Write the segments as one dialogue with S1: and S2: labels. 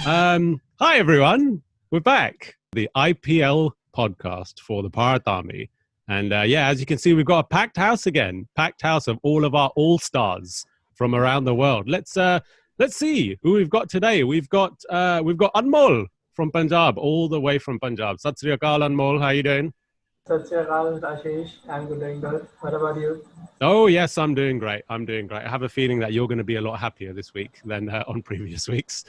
S1: Hi, everyone. We're back. The IPL podcast for the Bharat Army. And as you can see, we've got a packed house again. Packed house of all of our all-stars from around the world. Let's see who we've got today. We've got Anmol from Punjab, all the way from Punjab. Sat Sri Akal, Anmol. How you doing?
S2: Sat Sri Akal, Ashish. I'm doing good. What about you?
S1: Oh, yes, I'm doing great. I have a feeling that you're going to be a lot happier this week than on previous weeks,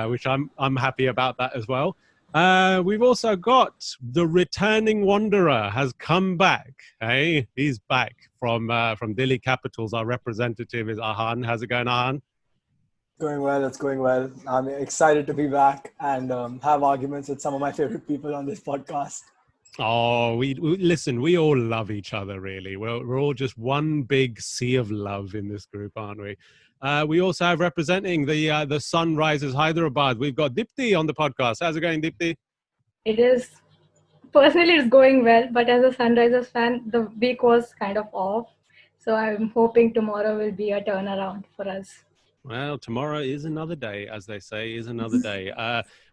S1: which I'm happy about that as well. We've also got the returning wanderer has come back. Hey, he's back from Delhi Capitals. Our representative is Ahan. How's it going, Ahan?
S3: Going well. It's going well. I'm excited to be back and have arguments with some of my favorite people on this podcast.
S1: Oh, we listen. We all love each other, really. We're all just one big sea of love in this group, aren't we? We also have representing the Sunrisers Hyderabad. We've got Dipti on the podcast. How's it going, Dipti?
S4: It is personally it's going well, but as a Sunrisers fan, the week was kind of off. So I'm hoping tomorrow will be a turnaround for us.
S1: Well, tomorrow is another day, as they say, is another day.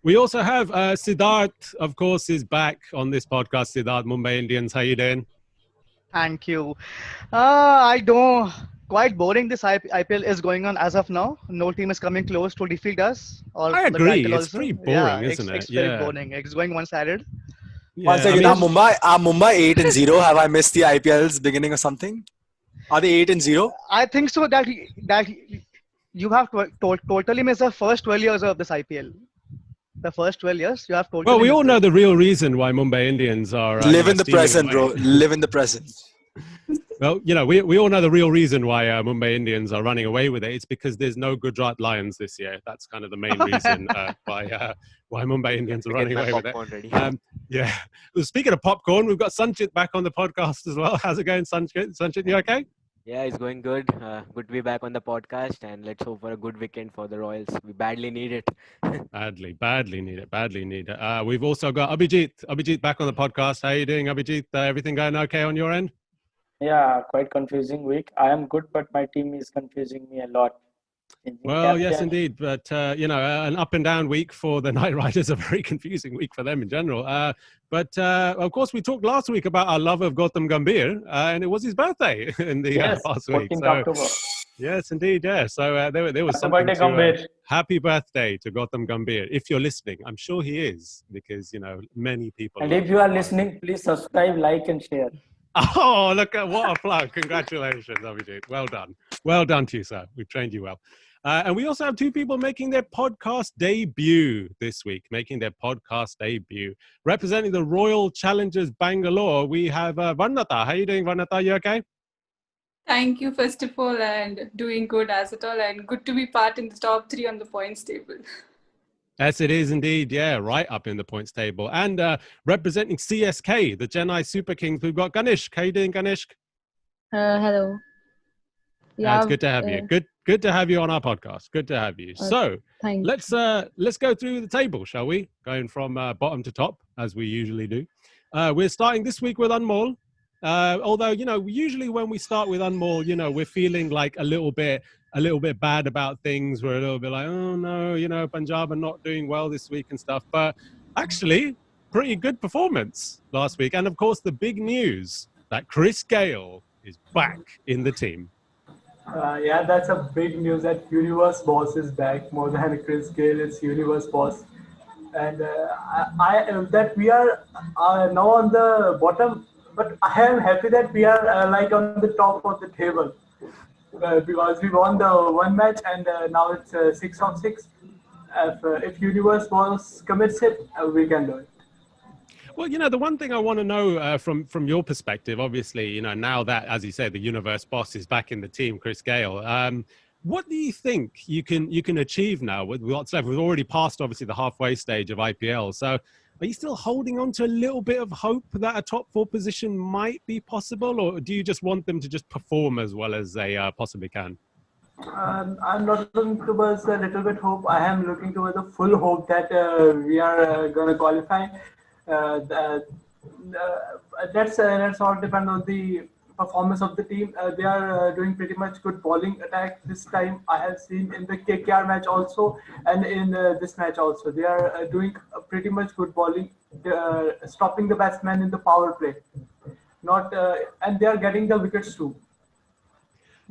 S1: We also have Siddharth, of course, is back on this podcast. Siddharth, Mumbai Indians. How you doing?
S5: Thank you. I don't. Quite boring. This IPL is going on as of now. No team is coming close to defeat us.
S1: I agree. It's pretty boring, isn't it?
S5: It's very boring. It's going one-sided.
S3: Yeah, one second. Are Mumbai 8-0? Have I missed the IPL's beginning or something? Are they 8-0?
S5: I think so. That you have totally missed the first 12 years of this IPL. The first 12 years, you have totally.
S1: Well, we all know the real reason why Mumbai Indians are.
S3: Live in the present, bro. Live in the present.
S1: Well, we all know the real reason why Mumbai Indians are running away with it. It's because there's no Gujarat Lions this year. That's kind of the main reason why Mumbai Indians are running away with it. Yeah. Well, speaking of popcorn, we've got Sanchit back on the podcast as well. How's it going, Sanchit? Sanchit, you okay?
S6: Yeah, it's going good. Good to be back on the podcast, and let's hope for a good weekend for the Royals. We badly need it.
S1: badly need it. We've also got Abhijit back on the podcast. How are you doing, Abhijit? Everything going okay on your end?
S2: Yeah, quite confusing week. I am good, but my team is confusing me a lot.
S1: Well, yes, indeed. But, an up and down week for the Knight Riders, a very confusing week for them in general. But of course, we talked last week about our love of Gautam Gambhir, and it was his birthday in the past week. So,
S2: October.
S1: Yes, indeed. Yeah. So there was something happy birthday to Gautam Gambhir. If you're listening, I'm sure he is, because, many people.
S2: And if you are listening, please subscribe, like, and share.
S1: Oh, look at what a plug. Congratulations, Abhijit. Well done. Well done to you, sir. We've trained you well. And we also have two people making their podcast debut this week, Representing the Royal Challengers Bangalore, we have Varnata. How are you doing, Varnata? You okay?
S7: Thank you, first of all, and doing good as it all, and good to be part in the top 3 on the points table.
S1: Yes, it is indeed. Yeah, right up in the points table. And representing CSK, the Chennai Super Kings, we've got Ganesh. How are you doing, Ganesh?
S4: Hello.
S1: Yeah, it's good to have you. Good to have you on our podcast. Good to have you. So let's go through the table, shall we? Going from bottom to top, as we usually do. We're starting this week with Anmol. Although, usually when we start with Anmol, we're feeling like a little bit bad about things. We're a little bit like, oh no, Punjab are not doing well this week and stuff. But actually, pretty good performance last week. And of course, the big news that Chris Gayle is back in the team.
S2: That's a big news that Universe Boss is back. More than Chris Gayle, it's Universe Boss. And that we are now on the bottom, but I am happy that we are on the top of the table. Because we won the one match and now it's 6 of 6. If Universe Boss commits it, we can do it.
S1: Well, the one thing I want to know from your perspective, obviously, now that, as you said, the Universe Boss is back in the team, Chris Gayle, what do you think you can achieve now with what's left? We've already passed, obviously, the halfway stage of IPL. So are you still holding on to a little bit of hope that a top 4 position might be possible, or do you just want them to just perform as well as they possibly can?
S2: I'm not looking towards a little bit hope. I am looking towards the full hope that we are going to qualify. That's all depend on the performance of the team. They are doing pretty much good bowling attack this time. I have seen in the KKR match also, and in this match also. They are doing pretty much good bowling, stopping the batsman in the power play. Not and they are getting the wickets too.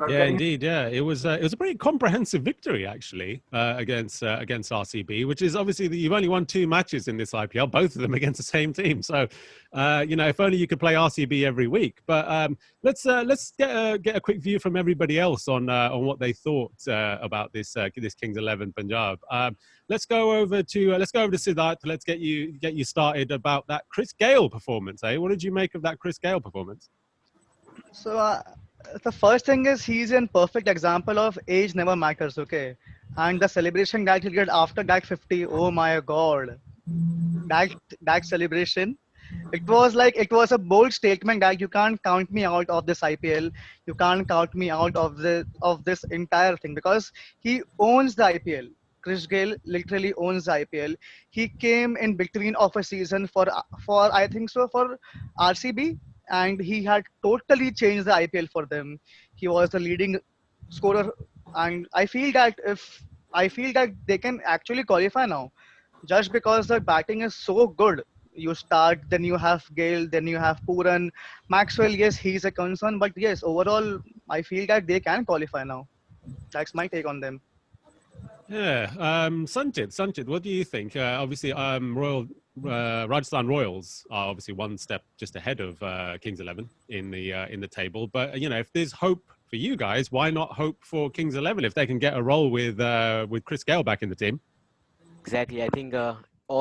S1: Yeah, indeed. Yeah, it was a pretty comprehensive victory actually against RCB, which is obviously you've only won 2 matches in this IPL, both of them against the same team. So, if only you could play RCB every week. But let's get a quick view from everybody else on what they thought about this Kings 11 Punjab. Let's go over to Siddharth. Let's get you started about that Chris Gayle performance. What did you make of that Chris Gayle performance?
S5: So the first thing is he's a perfect example of age never matters, okay? And the celebration that he'll get after that 50, oh my god, that celebration, it was a bold statement that you can't count me out of this IPL, you can't count me out of this entire thing, because he owns the IPL. Chris Gayle literally owns the IPL. He came in between of a season for I think so for RCB, and he had totally changed the IPL for them. He was the leading scorer, and I feel that they can actually qualify now, just because the batting is so good. You start, then you have Gayle, then you have Pooran, Maxwell. Yes, he's a concern, but yes, overall, I feel that they can qualify now. That's my take on them.
S1: Yeah, Sanchit, what do you think? Obviously, Rajasthan Royals are obviously one step just ahead of Kings 11 in the table. But if there's hope for you guys, why not hope for Kings 11 if they can get a role with Chris Gayle back in the team?
S6: Exactly, I think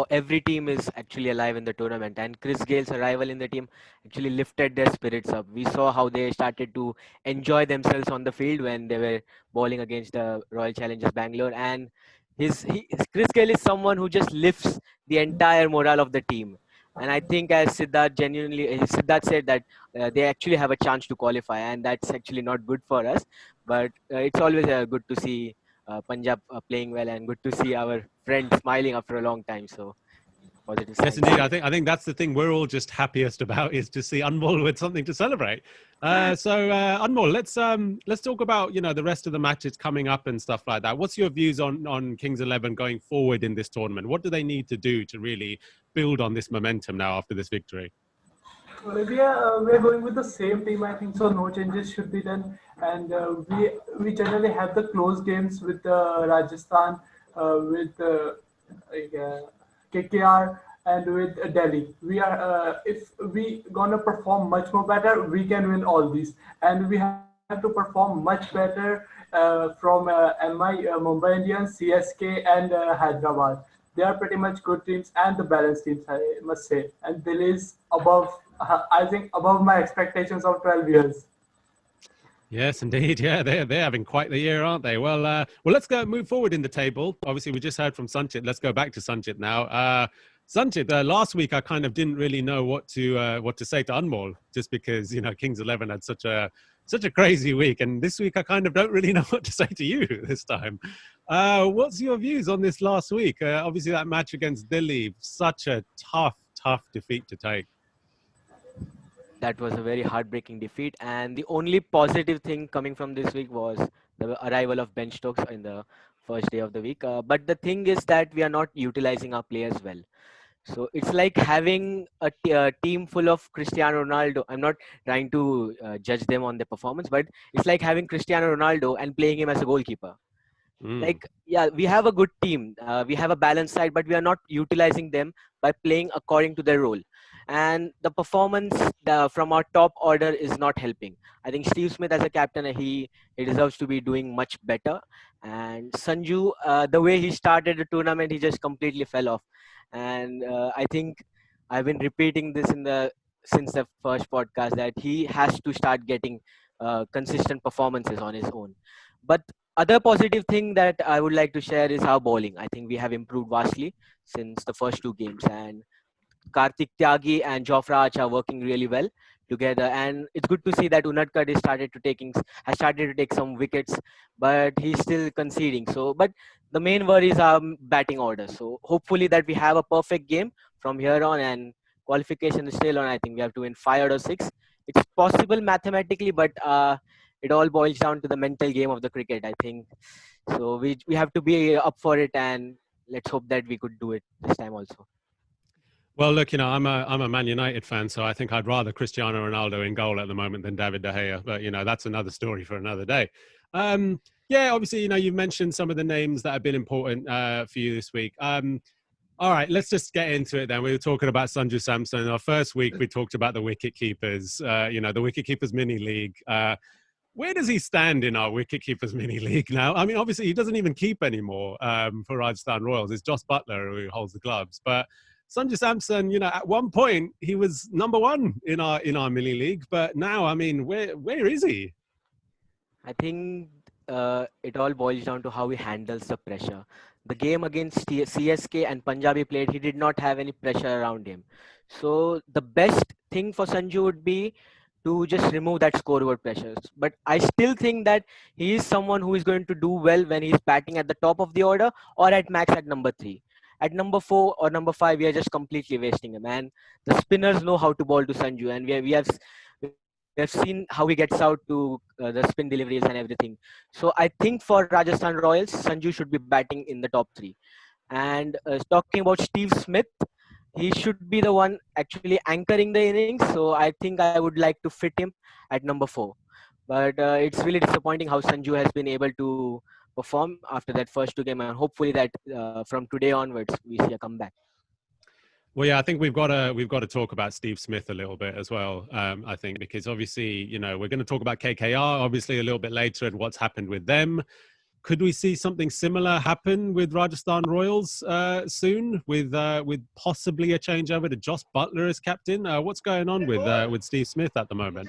S6: every team is actually alive in the tournament, and Chris Gayle's arrival in the team actually lifted their spirits up. We saw how they started to enjoy themselves on the field when they were bowling against the Royal Challengers Bangalore, and Chris Gayle is someone who just lifts the entire morale of the team. And I think, as Siddharth said, that they actually have a chance to qualify, and that's actually not good for us. But it's always good to see Punjab playing well, and good to see our friend smiling after a long time. So positive signs.
S1: Yes, indeed. I think that's the thing we're all just happiest about, is to see Anmol with something to celebrate. So Anmol, let's talk about the rest of the matches coming up and stuff like that. What's your views on Kings 11 going forward in this tournament? What do they need to do to really build on this momentum now after this victory?
S2: Well, we're going with the same team, I think so. No changes should be done, and we generally have the close games with Rajasthan, with KKR, and with Delhi. We are if we gonna perform much more better, we can win all these, and we have to perform much better from MI, Mumbai Indians, CSK, and Hyderabad. They are pretty much good teams and the balanced teams, I must say. And Delhi is above, I think, above my expectations of 12 years.
S1: Yes, indeed. Yeah, they're having quite the year, aren't they? Well, let's move forward in the table. Obviously, we just heard from Sanchit. Let's go back to Sanchit now. Sanchit, last week I kind of didn't really know what to say to Anmol, just because Kings 11 had such a crazy week, and this week I kind of don't really know what to say to you this time. What's your views on this last week? Obviously, that match against Delhi, such a tough defeat to take.
S6: That was a very heartbreaking defeat, and the only positive thing coming from this week was the arrival of Ben Stokes in the first day of the week. But the thing is that we are not utilizing our players well. So it's like having a team full of Cristiano Ronaldo. I'm not trying to judge them on their performance, but it's like having Cristiano Ronaldo and playing him as a goalkeeper. Like, yeah, we have a good team. We have a balanced side, but we are not utilizing them by playing according to their role. And the performance from our top order is not helping. I think Steve Smith as a captain, he deserves to be doing much better. And Sanju, the way he started the tournament, he just completely fell off. And I think I've been repeating this since the first podcast, that he has to start getting consistent performances on his own. But other positive thing that I would like to share is our bowling. I think we have improved vastly since the first 2 games, and Karthik Tyagi and Jofra Archer are working really well together, and it's good to see that Unadkat has started to take some wickets, but he's still conceding. So, but the main worry is our batting order. So hopefully that we have a perfect game from here on, and qualification is still on. I think we have to win 5 out of 6. it's possible mathematically, but it all boils down to the mental game of the cricket, I think. So we have to be up for it, and let's hope that we could do it this time also.
S1: Well, look, I'm a Man United fan, so I think I'd rather Cristiano Ronaldo in goal at the moment than David De Gea. But that's another story for another day. Yeah, obviously, you've mentioned some of the names that have been important for you this week. All right, let's just get into it then. We were talking about Sanju Samson. Our first week, we talked about the wicket keepers. The wicket keepers mini league. Where does he stand in our wicket keepers mini league now? I mean, obviously, he doesn't even keep anymore for Rajasthan Royals. It's Jos Buttler who holds the gloves, but Sanju Samson, at one point he was number one in our mini league, but now, I mean, where is he?
S6: I think it all boils down to how he handles the pressure. The game against CSK and Punjabi played, he did not have any pressure around him. So the best thing for Sanju would be to just remove that scoreboard pressures. But I still think that he is someone who is going to do well when he's batting at the top of the order or at max at number 3. At number 4 or number 5, we are just completely wasting him. And the spinners know how to bowl to Sanju, and we have seen how he gets out to the spin deliveries and everything. So I think for Rajasthan Royals, Sanju should be batting in the top 3. And talking about Steve Smith, he should be the one actually anchoring the innings. So I think I would like to fit him at number 4. But it's really disappointing how Sanju has been able to perform after that first 2 games, and hopefully that from today onwards we see a comeback.
S1: Well, yeah, I think we've got to talk about Steve Smith a little bit as well. I think because obviously, we're going to talk about KKR obviously a little bit later and what's happened with them. Could we see something similar happen with Rajasthan Royals soon, with possibly a changeover to Jos Buttler as captain? What's going on with Steve Smith at the moment?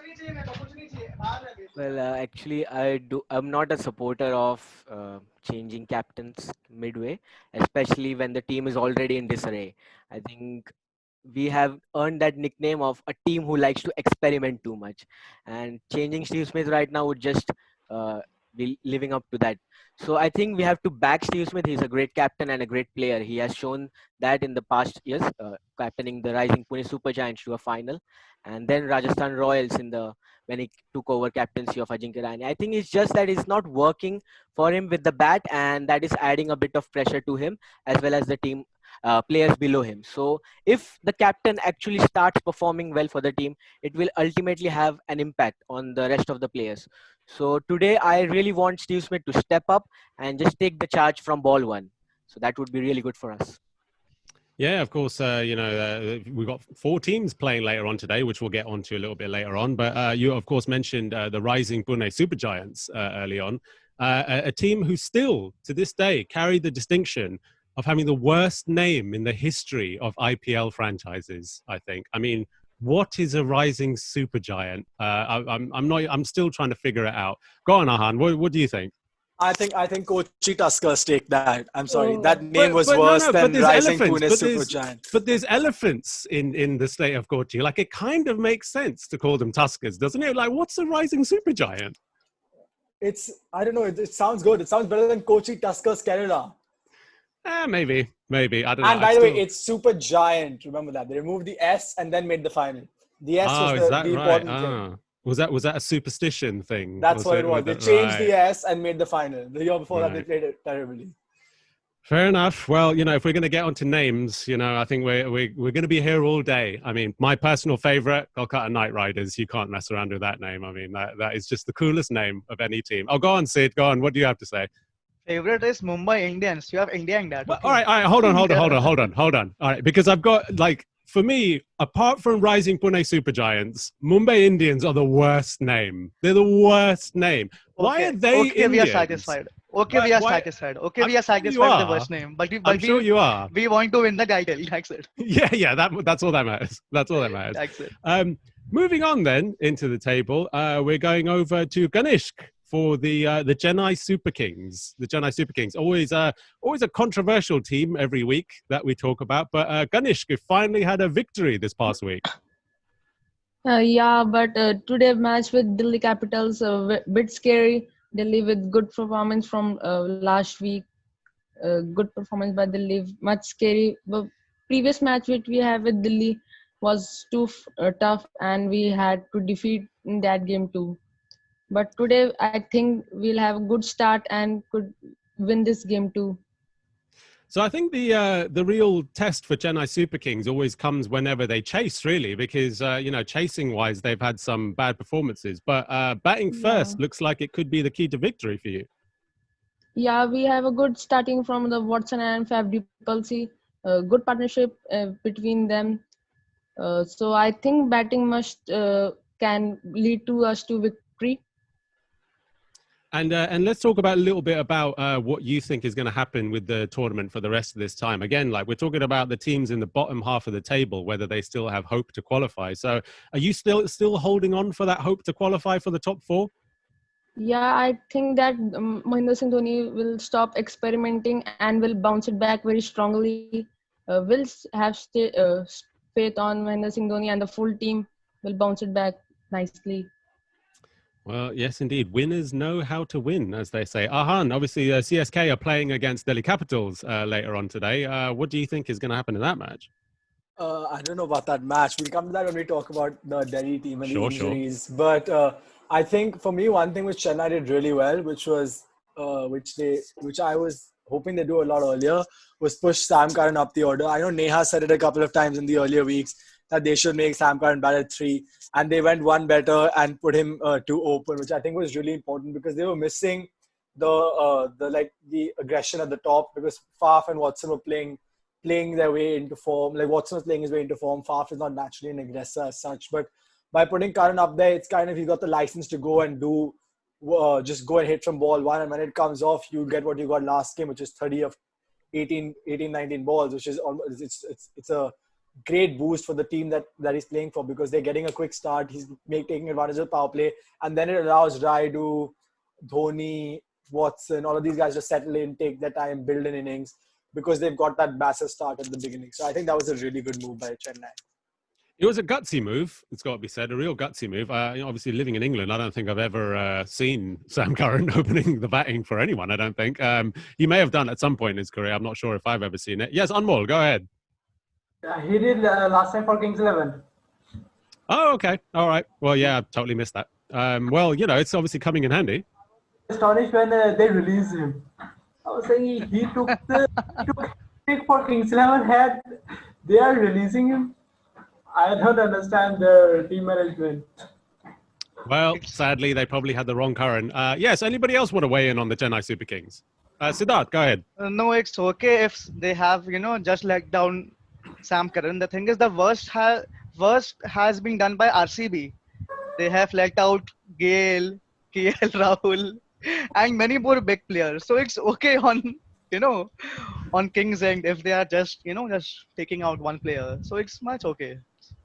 S6: Well, actually, I'm not a supporter of changing captains midway, especially when the team is already in disarray. I think we have earned that nickname of a team who likes to experiment too much, and changing Steve Smith right now would just be living up to that. So I think we have to back Steve Smith. He's a great captain and a great player. He has shown that in the past years, captaining the rising Pune Super Giants to a final, and then Rajasthan Royals when he took over captaincy of Ajinkya Rahane. I think it's just that it's not working for him with the bat, and that is adding a bit of pressure to him as well as the team players below him. So if the captain actually starts performing well for the team, it will ultimately have an impact on the rest of the players. So today I really want Steve Smith to step up and just take the charge from ball 1. So that would be really good for us.
S1: Yeah, of course. We've got 4 teams playing later on today, which we'll get onto a little bit later on. But you, of course, mentioned the rising Pune Super Giants early on, a team who still, to this day, carry the distinction of having the worst name in the history of IPL franchises. I think. I mean, what is a rising super giant? I'm still trying to figure it out. Go on, Ahan. What do you think?
S3: I think Kochi Tuskers take that. I'm sorry. That name was worse than Rising Pune Super Giant.
S1: But there's elephants in the state of Kochi. Like, it kind of makes sense to call them Tuskers, doesn't it? Like, what's a rising super giant?
S3: I don't know. It sounds good. It sounds better than Kochi Tuskers Kerala.
S1: Maybe. I don't know.
S3: And by the way, it's Super Giant. Remember that. They removed the S and then made the final. The S was the important thing.
S1: Was that a superstition thing?
S3: That's what it was. They changed the S and made the final. The year before that, they played it terribly.
S1: Fair enough. Well, if we're going to get onto names, I think we're going to be here all day. I mean, my personal favorite, Kolkata Knight Riders. You can't mess around with that name. I mean, that is just the coolest name of any team. Oh, go on, Sid. Go on. What do you have to say?
S5: Favorite is Mumbai Indians. You have India in that.
S1: Well, okay. All right. Hold on. All right, because I've got for me, apart from rising Pune Super Giants, Mumbai Indians are the worst name. They're the worst name. Okay. Why are they Indians?
S5: We are satisfied. We are satisfied with the worst name. But
S1: I'm sure you are.
S5: We want to win the title. That's it.
S1: Yeah. That's all that matters. That's it. Moving on then into the table, we're going over to Ganishk for the Chennai Super Kings. The Chennai Super Kings, always a controversial team every week that we talk about. But Ganishk finally had a victory this past week.
S4: But today match with Delhi Capitals a bit scary. Delhi with good performance from last week. Good performance by Delhi, much scary. The previous match which we have with Delhi
S8: was too tough, and we had to defeat in that game too. But today, I think we'll have a good start and could win this game too.
S1: So I think the real test for Chennai Super Kings always comes whenever they chase, really, because chasing wise they've had some bad performances, but batting first looks like it could be the key to victory for you.
S8: Yeah, we have a good starting from the Watson and Fab Dupulsey, good partnership between them. So I think batting must can lead to us to victory.
S1: And let's talk about a little bit about what you think is going to happen with the tournament for the rest of this time. Again, like we're talking about the teams in the bottom half of the table, whether they still have hope to qualify. So are you still holding on for that hope to qualify for the top four?
S8: Yeah, I think that Mahendra Singh Dhoni will stop experimenting and will bounce it back very strongly. We'll have faith on Mahendra Singh Dhoni, and the full team will bounce it back nicely.
S1: Well, yes, indeed. Winners know how to win, as they say. Ahan, obviously, CSK are playing against Delhi Capitals later on today. What do you think is going to happen in that match?
S3: I don't know about that match. We'll come to that when we talk about the Delhi team and the injuries.
S1: Sure.
S3: But I think for me, one thing which Chennai did really well, which I was hoping they do a lot earlier, was push Sam Curran up the order. I know Neha said it a couple of times in the earlier weeks that they should make Sam Curran bat at 3, and they went one better and put him to open, which I think was really important because they were missing the aggression at the top because Faf and Watson were playing their way into form. Like Watson was playing his way into form. Faf is not naturally an aggressor as such, but by putting Curran up there, it's kind of he's got the license to go and do just go and hit from ball one, and when it comes off, you get what you got last game, which is 30 of 18, 19 balls, which is almost it's a great boost for the team that he's playing for because they're getting a quick start. He's taking advantage of power play, and then it allows Raidu, Dhoni, Watson, all of these guys to settle in, take their time, build an innings because they've got that massive start at the beginning. So I think that was a really good move by Chennai.
S1: It was a gutsy move, it's got to be said, a real gutsy move. Obviously, living in England, I don't think I've ever seen Sam Curran opening the batting for anyone, I don't think. He may have done at some point in his career. I'm not sure if I've ever seen it. Yes, Anmol, go ahead.
S2: He did last time for Kings 11.
S1: Oh, okay. All right. Well, yeah, I totally missed that. Well, it's obviously coming in handy.
S2: Astonished when they released him. I was saying he took the pick for Kings 11 they are releasing him. I don't understand the team management.
S1: Well, sadly, they probably had the wrong Curran. Yes, anybody else want to weigh in on the Chennai Super Kings? Siddharth, go ahead.
S5: No, it's okay if they have, just let down Sam Curran. The thing is, the worst has been done by RCB. They have let out Gale, KL Rahul, and many more big players. So it's okay on Kings end if they are just taking out one player. So it's much okay.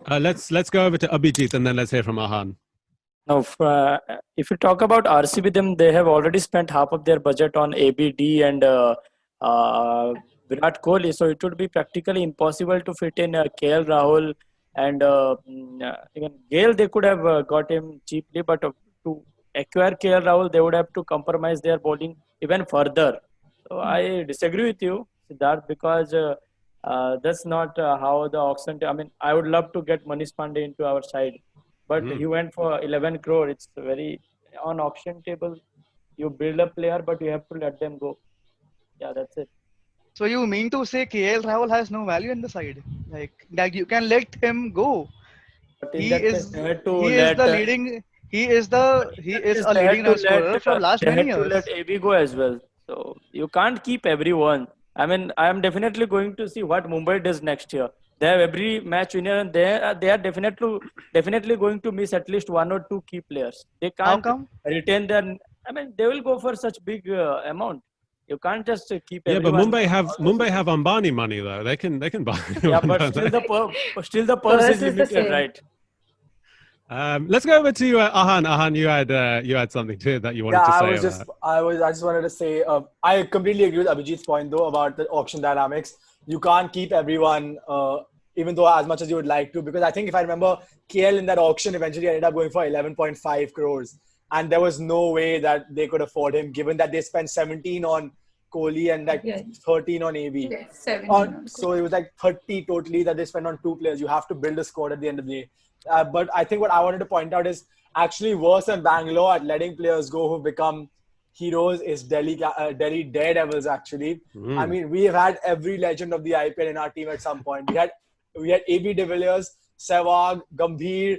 S1: Let's go over to Abhijit and then let's hear from Ahan.
S9: Now, if you talk about RCB, then they have already spent half of their budget on ABD and Virat Kohli, so it would be practically impossible to fit in KL Rahul and even Gale. They could have got him cheaply, but to acquire KL Rahul, they would have to compromise their bowling even further. So I disagree with you, Siddharth, because that's not how the auction. I mean, I would love to get Manish Pandey into our side, but he went for 11 crore. It's very on auction table. You build a player, but you have to let them go. Yeah, that's it.
S5: So you mean to say KL Rahul has no value in the side? Like that you can let him go. He is the leading run scorer for last many years.
S9: To let AB go as well. So you can't keep everyone. I mean, I am definitely going to see what Mumbai does next year. They have every match winner, and they are definitely going to miss at least 1 or 2 key players. They can't retain their. I mean, they will go for such big amount. You can't just keep.
S1: Yeah, but Mumbai have Ambani money though. They can buy.
S9: Yeah, but still the purse is limited, right?
S1: Let's go over to Ahan. Ahan, you had something too that you wanted to say.
S3: I just wanted to say I completely agree with Abhijit's point though about the auction dynamics. You can't keep everyone, even though as much as you would like to, because I think if I remember, KL in that auction eventually ended up going for 11.5 crores. And there was no way that they could afford him, given that they spent 17 on Kohli and like 13 on AB.
S7: Yes, 17.
S3: So it was like 30 totally that they spent on 2 players. You have to build a squad at the end of the day. But I think what I wanted to point out is actually worse than Bangalore at letting players go who become heroes is Delhi Daredevils actually. I mean, we have had every legend of the IPL in our team at some point. We had AB de Villiers, Sehwag, Gambhir,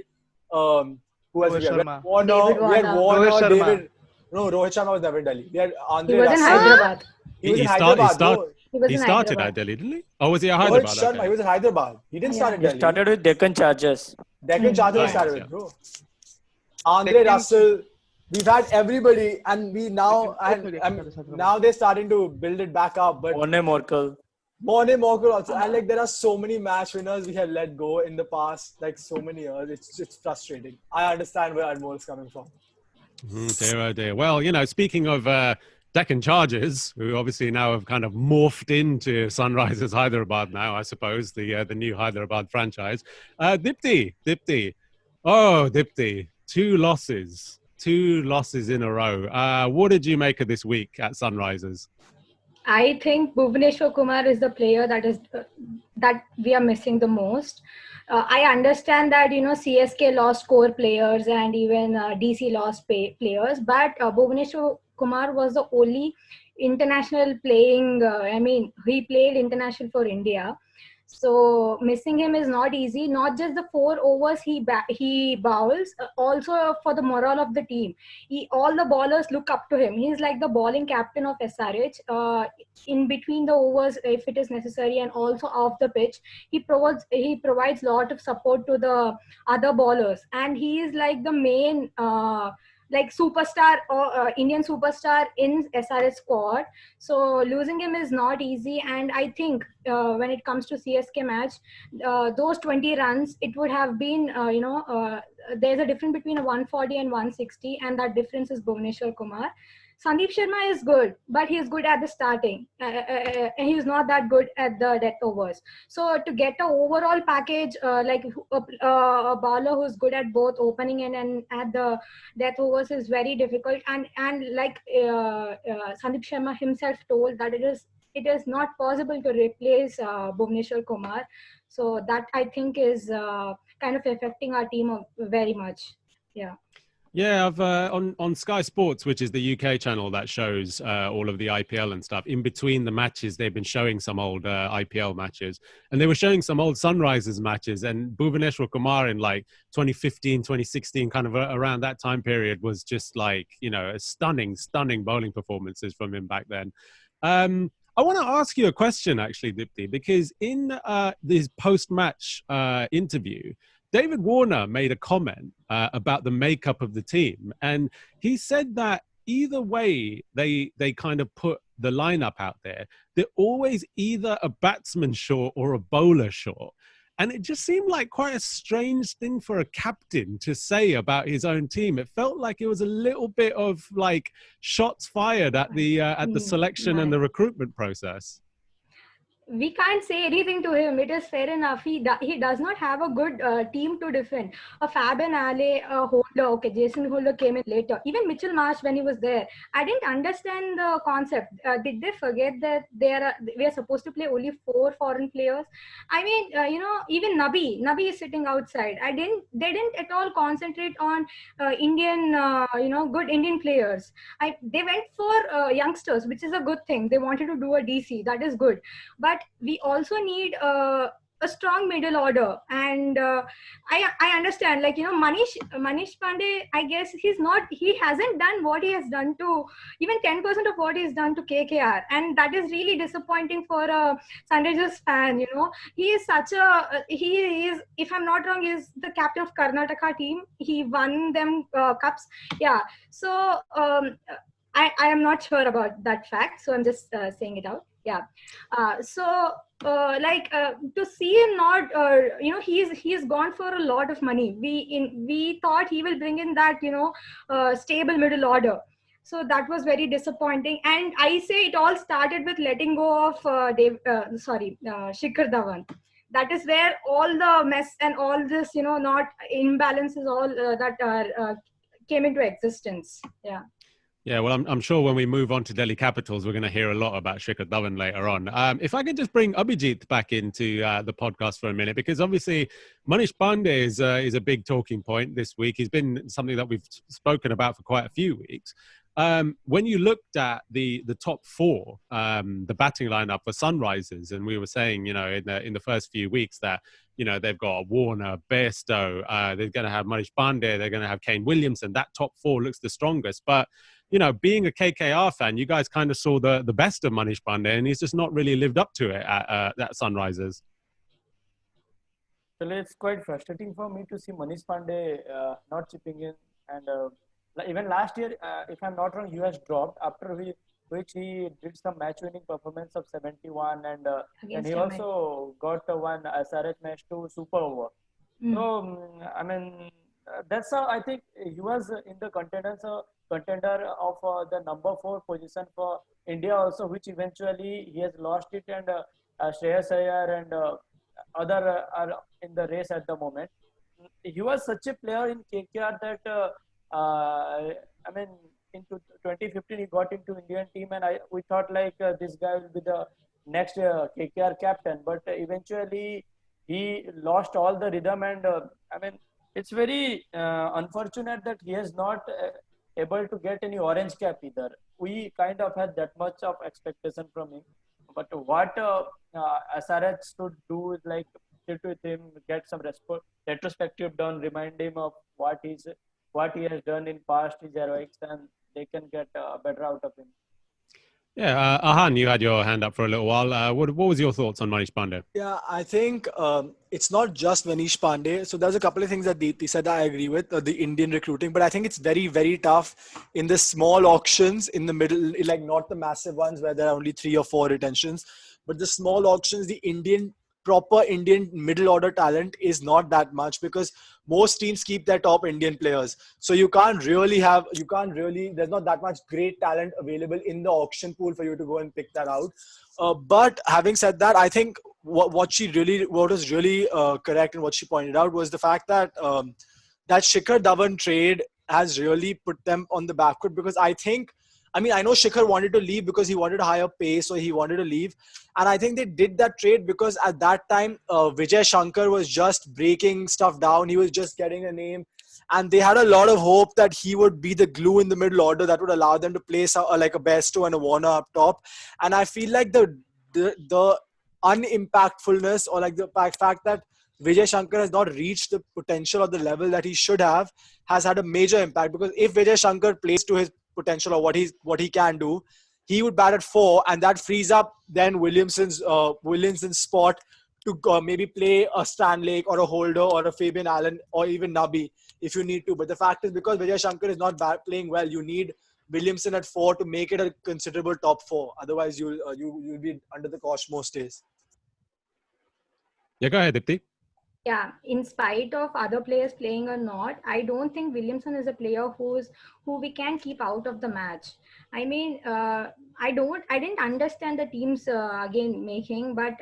S3: who else? We had Warner, David. No, Rohit Sharma was never in Delhi. We had Andre
S4: He was in Hyderabad.
S3: He was in Hyderabad.
S1: He started at Delhi, didn't he? Or was he at Hyderabad?
S3: Rohit Sharma, he was in Hyderabad. He didn't start in Delhi.
S9: He started with Deccan Chargers.
S3: Deccan Chargers started with, bro. Andre Russell. We've had everybody, and we now now they're starting to build it back up. But
S9: Morne Morkel
S3: also, and like there are so many match winners we have let go in the past, like so many years. It's frustrating. I understand where Anmol is coming from.
S1: Dear, oh dear. Well, speaking of Deccan Chargers, who obviously now have kind of morphed into Sunrisers Hyderabad now, I suppose, the new Hyderabad franchise. Dipti. Oh, Dipti. 2 losses in a row. What did you make of this week at Sunrisers?
S4: I think Bhuvneshwar Kumar is the player that we are missing the most. I understand that CSK lost core players and even DC lost players, but Bhuvneshwar Kumar was the only international playing. He played international for India. So missing him is not easy. Not just the 4 overs he bowls, also for the morale of the team. All the bowlers look up to him. He's like the bowling captain of SRH. In between the overs, if it is necessary, and also off the pitch, he provides lot of support to the other bowlers, and he is like the main superstar or Indian superstar in SRH squad. So losing him is not easy, and I think when it comes to CSK match, those 20 runs, it would have been there's a difference between a 140 and 160, and that difference is Bhuvneshwar Kumar. Sandeep Sharma is good, but he's good at the starting. And he's not that good at the death overs. So to get an overall package, like a bowler who's good at both opening and at the death overs is very difficult. And like Sandeep Sharma himself told that it is not possible to replace Bhuvneshwar Kumar. So that I think is kind of affecting our team very much. Yeah.
S1: Yeah, I've on Sky Sports, which is the UK channel that shows all of the IPL and stuff. In between the matches, they've been showing some old IPL matches, and they were showing some old Sunrisers matches. And Bhuvneshwar Kumar in like 2015, 2016, kind of around that time period, was just like a stunning bowling performances from him back then. I want to ask you a question actually, Dipti, because in this post-match interview, David Warner made a comment about the makeup of the team, and he said that either way they kind of put the lineup out there, they're always either a batsman short or a bowler short. And it just seemed like quite a strange thing for a captain to say about his own team. It felt like it was a little bit of like shots fired at the selection and the recruitment process.
S4: We can't say anything to him. It is fair enough. He does not have a good team to defend. A Fabian Ale, a Holder, okay, Jason Holder came in later. Even Mitchell Marsh when he was there. I didn't understand the concept. Did they forget that we are supposed to play only 4 foreign players? I mean, even Nabi is sitting outside. They didn't at all concentrate on Indian, good Indian players. They went for youngsters, which is a good thing. They wanted to do a DC. That is good. But we also need a strong middle order, and I understand, like Manish Pandey, I guess he hasn't done what he has done to even 10% of what he's done to KKR, and that is really disappointing for a Sunrisers fan. He is if I'm not wrong, is the captain of Karnataka team. He won them cups. Yeah, so I am not sure about that fact, so I'm just saying it out. Yeah. To see him not, he's gone for a lot of money. We thought he will bring in that, stable middle order. So that was very disappointing. And I say it all started with letting go of Shikhar Dhawan. That is where all the mess and all this, not imbalances, all that came into existence. Yeah.
S1: Yeah, well, I'm sure when we move on to Delhi Capitals, we're going to hear a lot about Shikhar Dhawan later on. If I could just bring Abhijit back into the podcast for a minute, because obviously Manish Pandey is a big talking point this week. He's been something that we've spoken about for quite a few weeks. When you looked at the top four, the batting lineup for Sunrisers, and we were saying, you know, in the first few weeks that, you know, they've got Warner, Bairstow, they're going to have Manish Pandey, they're going to have Kane Williamson. That top four looks the strongest, but you know, being a KKR fan, you guys kind of saw the best of Manish Pandey, and he's just not really lived up to it at Sunrisers.
S9: Well, it's quite frustrating for me to see Manish Pandey not chipping in. And even last year, if I'm not wrong, US dropped after which he did some match-winning performance of 71, and he also got one SRH match to super over. So, I mean, that's how I think he was in the contender of the number 4 position for India also, which eventually he has lost it, and Shreyas Iyer and other are in the race at the moment. He was such a player in KKR that I mean, in 2015 he got into Indian team, and we thought like this guy will be the next KKR captain, but eventually he lost all the rhythm, and I mean, it's very unfortunate that he has not able to get any orange cap either. We kind of had that much of expectation from him, but what SRH should do is like sit with him, get some retrospective done, remind him of what he has done in past, his heroics, and they can get better out of him.
S1: Yeah, Ahan, you had your hand up for a little while. What was your thoughts on Manish Pandey?
S3: Yeah, I think it's not just Manish Pandey. So there's a couple of things that Deepthi said that I agree with, the Indian recruiting. But I think it's very, very tough in the small auctions in the middle, like not the massive ones where there are only 3 or 4 retentions. But the small auctions, the proper Indian middle order talent is not that much, because most teams keep their top Indian players. So there's not that much great talent available in the auction pool for you to go and pick that out. But having said that, I think what was really correct and what she pointed out was the fact that that Shikhar Dhawan trade has really put them on the back foot, because I know Shikhar wanted to leave because he wanted higher pay, so he wanted to leave. And I think they did that trade because at that time, Vijay Shankar was just breaking stuff down. He was just getting a name. And they had a lot of hope that he would be the glue in the middle order that would allow them to play like a Bairstow and a Warner up top. And I feel like the unimpactfulness, or like the fact that Vijay Shankar has not reached the potential or the level that he should have, has had a major impact. Because if Vijay Shankar plays to his potential or what he can do, he would bat at 4, and that frees up then Williamson's spot to maybe play a Stan Lake or a Holder or a Fabian Allen or even Nabi if you need to. But the fact is, because Vijay Shankar is not playing well, you need Williamson at 4 to make it a considerable top 4. Otherwise, you'll be under the cosh most days.
S1: Yeah, go ahead, Deepthi.
S4: Yeah, in spite of other players playing or not, I don't think Williamson is a player who we can keep out of the match. I mean, I didn't understand the team's again making, but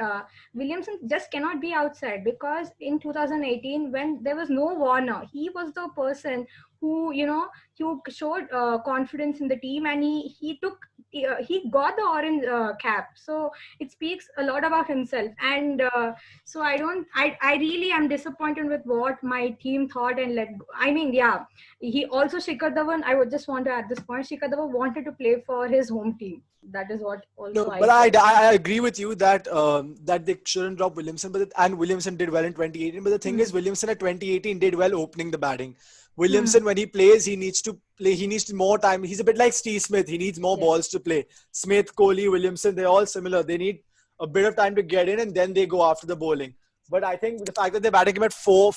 S4: Williamson just cannot be outside, because in 2018 when there was no Warner, he was the person who who showed confidence in the team, and he got the orange cap. So it speaks a lot about himself, and so I really am disappointed with what my team thought and let. I mean, yeah, he also Shikhar Dhawan. I would just want to add this point: Shikhar Dhawan wanted to play for his home team. That is what also.
S3: No, but I agree with you that that they shouldn't drop Williamson, and Williamson did well in 2018. But the thing is, Williamson at 2018 did well opening the batting. Williamson, when he plays, he needs to play. He needs more time. He's a bit like Steve Smith. He needs more balls to play. Smith, Kohli, Williamson, they're all similar. They need a bit of time to get in, and then they go after the bowling. But I think the fact that they're batting him at 4,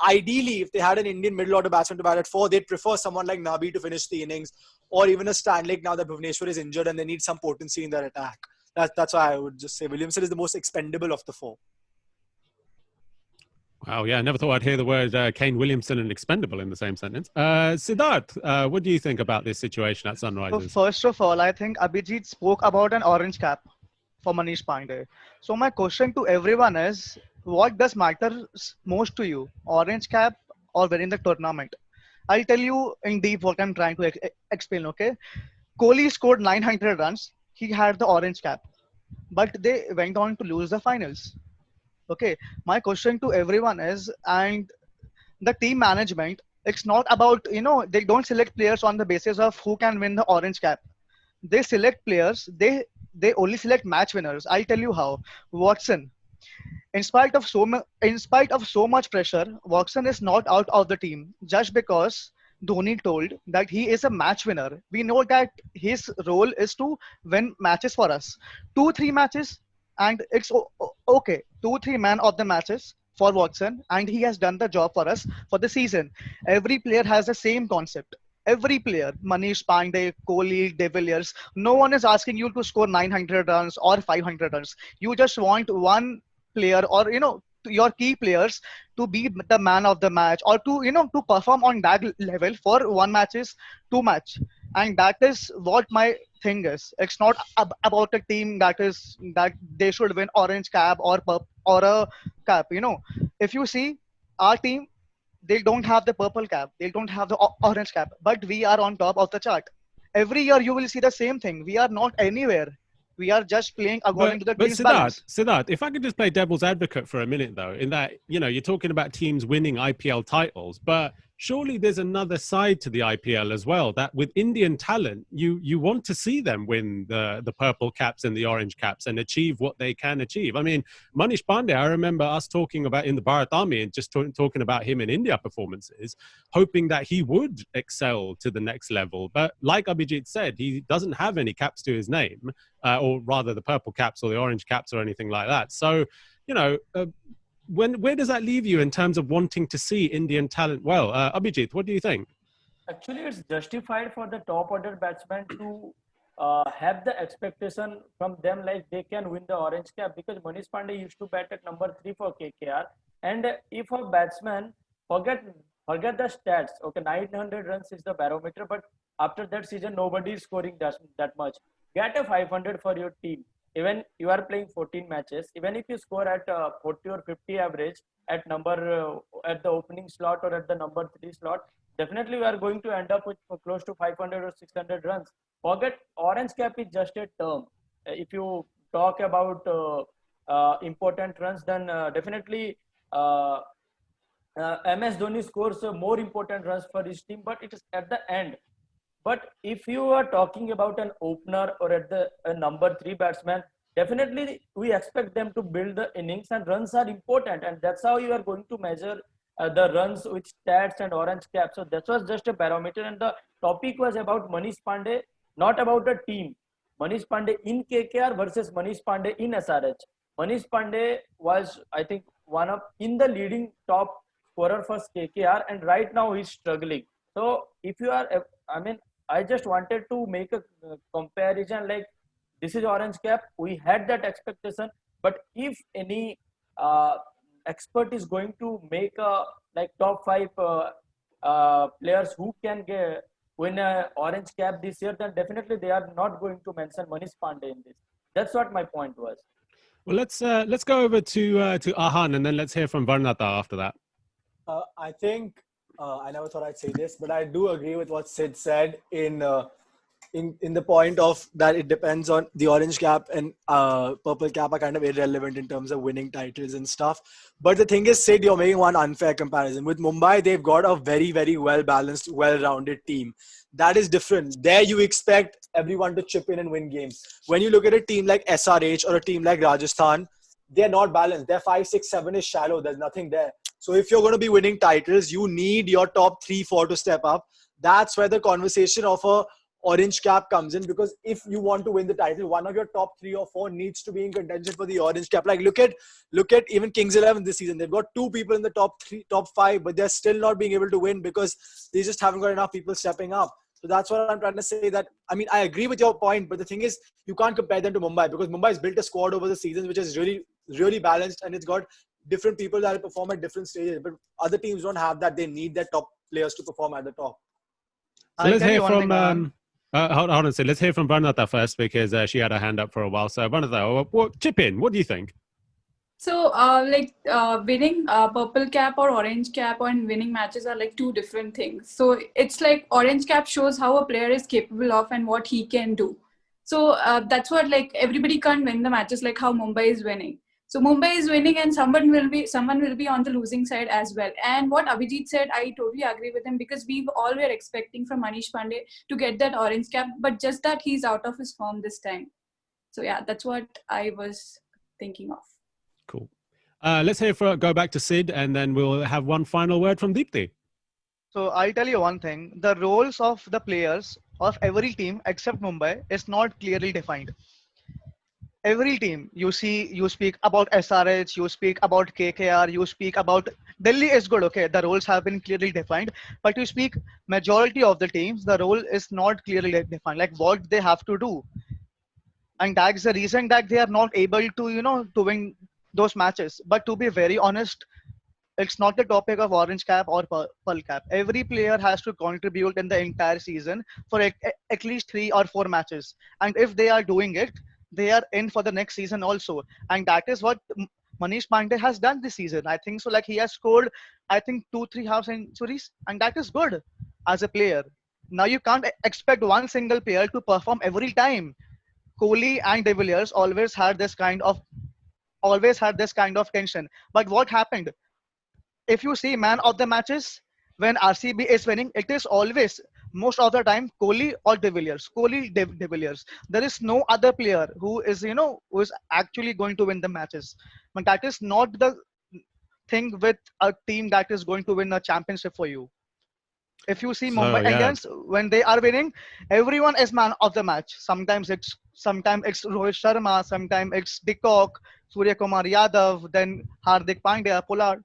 S3: ideally, if they had an Indian middle order batsman to bat at 4, they'd prefer someone like Nabi to finish the innings, or even a Stan Lake now that Bhuvneshwar is injured and they need some potency in their attack. That's why I would just say Williamson is the most expendable of the 4.
S1: Wow, yeah, I never thought I'd hear the word Kane Williamson and expendable in the same sentence. Siddharth, what do you think about this situation at Sunrisers?
S5: So first of all, I think Abhijit spoke about an orange cap for Manish Pandey. So my question to everyone is, what does matter most to you, orange cap or winning the tournament? I'll tell you in deep what I'm trying to explain. Okay, Kohli scored 900 runs. He had the orange cap, but they went on to lose the finals. Okay, my question to everyone is, and the team management, it's not about, they don't select players on the basis of who can win the orange cap. They select players. They only select match winners. I'll tell you how. Watson, in spite of so much pressure, Watson is not out of the team just because Dhoni told that he is a match winner. We know that his role is to win matches for us. 2-3 matches, and it's okay. 2-3 man of the matches for Watson, and he has done the job for us for the season. Every player has the same concept. Every player, Manish Pandey, Kohli, De Villiers, no one is asking you to score 900 runs or 500 runs. You just want one player, or your key players to be the man of the match, or to perform on that level for one matches, two match. And that is what my thing is. It's not about a team that they should win orange cap or a cap. If you see our team, they don't have the purple cap, they don't have the orange cap, but we are on top of the chart. Every year you will see the same thing. We are not anywhere. We are just playing according to the team's balance.
S1: Siddharth, if I could just play devil's advocate for a minute, though, in that, you're talking about teams winning IPL titles, but surely there's another side to the IPL as well, that with Indian talent, you want to see them win the purple caps and the orange caps and achieve what they can achieve. I mean, Manish Pandey, I remember us talking about in the Bharat Army and just talking about him in India performances, hoping that he would excel to the next level. But like Abhijit said, he doesn't have any caps to his name, or rather the purple caps or the orange caps or anything like that. So, where does that leave you in terms of wanting to see Indian talent well? Abhijit, what do you think?
S9: Actually, it's justified for the top order batsmen to have the expectation from them like they can win the orange cap, because Manish Pandey used to bat at number 3 for KKR. And if a batsman, forget the stats, okay, 900 runs is the barometer, but after that season, nobody is scoring that much. Get a 500 for your team. Even you are playing 14 matches, even if you score at 40 or 50 average at the opening slot or at the number 3 slot, definitely you are going to end up with close to 500 or 600 runs. Forget orange cap is just a term. If you talk about important runs, then definitely MS Dhoni scores more important runs for his team, but it is at the end. But if you are talking about an opener or at a number 3 batsman, definitely we expect them to build the innings, and runs are important, and that's how you are going to measure the runs with stats and orange cap. So that was just a barometer, and the topic was about Manish Pandey, not about a team. Manish Pandey in KKR versus Manish Pandey in SRH. Manish Pandey was, I think, in the leading top scorer for KKR, and right now he's struggling. So if you are, I just wanted to make a comparison, like this is orange cap. We had that expectation, but if any expert is going to make like top 5 players who can win an orange cap this year, then definitely they are not going to mention Manish Pandey in this. That's what my point was.
S1: Well, let's go over to Ahan, and then let's hear from Varnata after that.
S3: I think. I never thought I'd say this, but I do agree with what Sid said in the point of that it depends on the orange cap and purple cap are kind of irrelevant in terms of winning titles and stuff. But the thing is, Sid, you're making one unfair comparison. With Mumbai, they've got a very, very well-balanced, well-rounded team. That is different. There you expect everyone to chip in and win games. When you look at a team like SRH or a team like Rajasthan, they're not balanced. They're 5, 6, 7 is shallow. There's nothing there. So if you're going to be winning titles, you need your top 3, 4 to step up. That's where the conversation of a orange cap comes in, because if you want to win the title, one of your top 3 or 4 needs to be in contention for the orange cap. Like look at even Kings 11 this season. They've got 2 people in the top 5, but they're still not being able to win because they just haven't got enough people stepping up. So that's what I'm trying to say. That I agree with your point, but the thing is, you can't compare them to Mumbai, because Mumbai's built a squad over the seasons which is really, really balanced, and it's got different people that will perform at different stages. But other teams don't have that. They need their top players to perform at the top.
S1: So let's hear from hold on a second. Let's hear from Varnata first, because she had her hand up for a while. So Varnata, chip in. What do you think?
S7: So, winning purple cap or orange cap and winning matches are like two different things. So it's like orange cap shows how a player is capable of and what he can do. So that's what, like, everybody can't win the matches like how Mumbai is winning. So Mumbai is winning and someone will be on the losing side as well. And what Abhijit said, I totally agree with him, because we all were expecting from Manish Pandey to get that orange cap, but just that he's out of his form this time. So yeah, that's what I was thinking of.
S1: Cool. Let's go back to Sid, and then we'll have one final word from Deepthi.
S5: So I'll tell you one thing: the roles of the players of every team except Mumbai is not clearly defined. Every team, you speak about SRH, you speak about KKR, you speak about Delhi is good. Okay, the roles have been clearly defined, but you speak majority of the teams, the role is not clearly defined, like what they have to do. And that's the reason that they are not able to to win those matches. But to be very honest, it's not the topic of orange cap or pearl cap. Every player has to contribute in the entire season for at least 3 or 4 matches, and if they are doing it, they are in for the next season also. And that is what Manish Pandey has done this season. I think so, like he has scored, I think 2-3 half centuries, and that is good as a player. Now you can't expect one single player to perform every time. Kohli and De Villiers always had this kind of tension. But what happened? If you see man of the matches, when RCB is winning, it is always most of the time Kohli or De Villiers. De Villiers. There is no other player who is actually going to win the matches. But that is not the thing with a team that is going to win a championship for you. If you see Mumbai Indians, when they are winning, everyone is man of the match. Sometimes it's Rohit Sharma, sometimes it's De Kock, Surya Kumar Yadav, then Hardik Pandya, Pollard.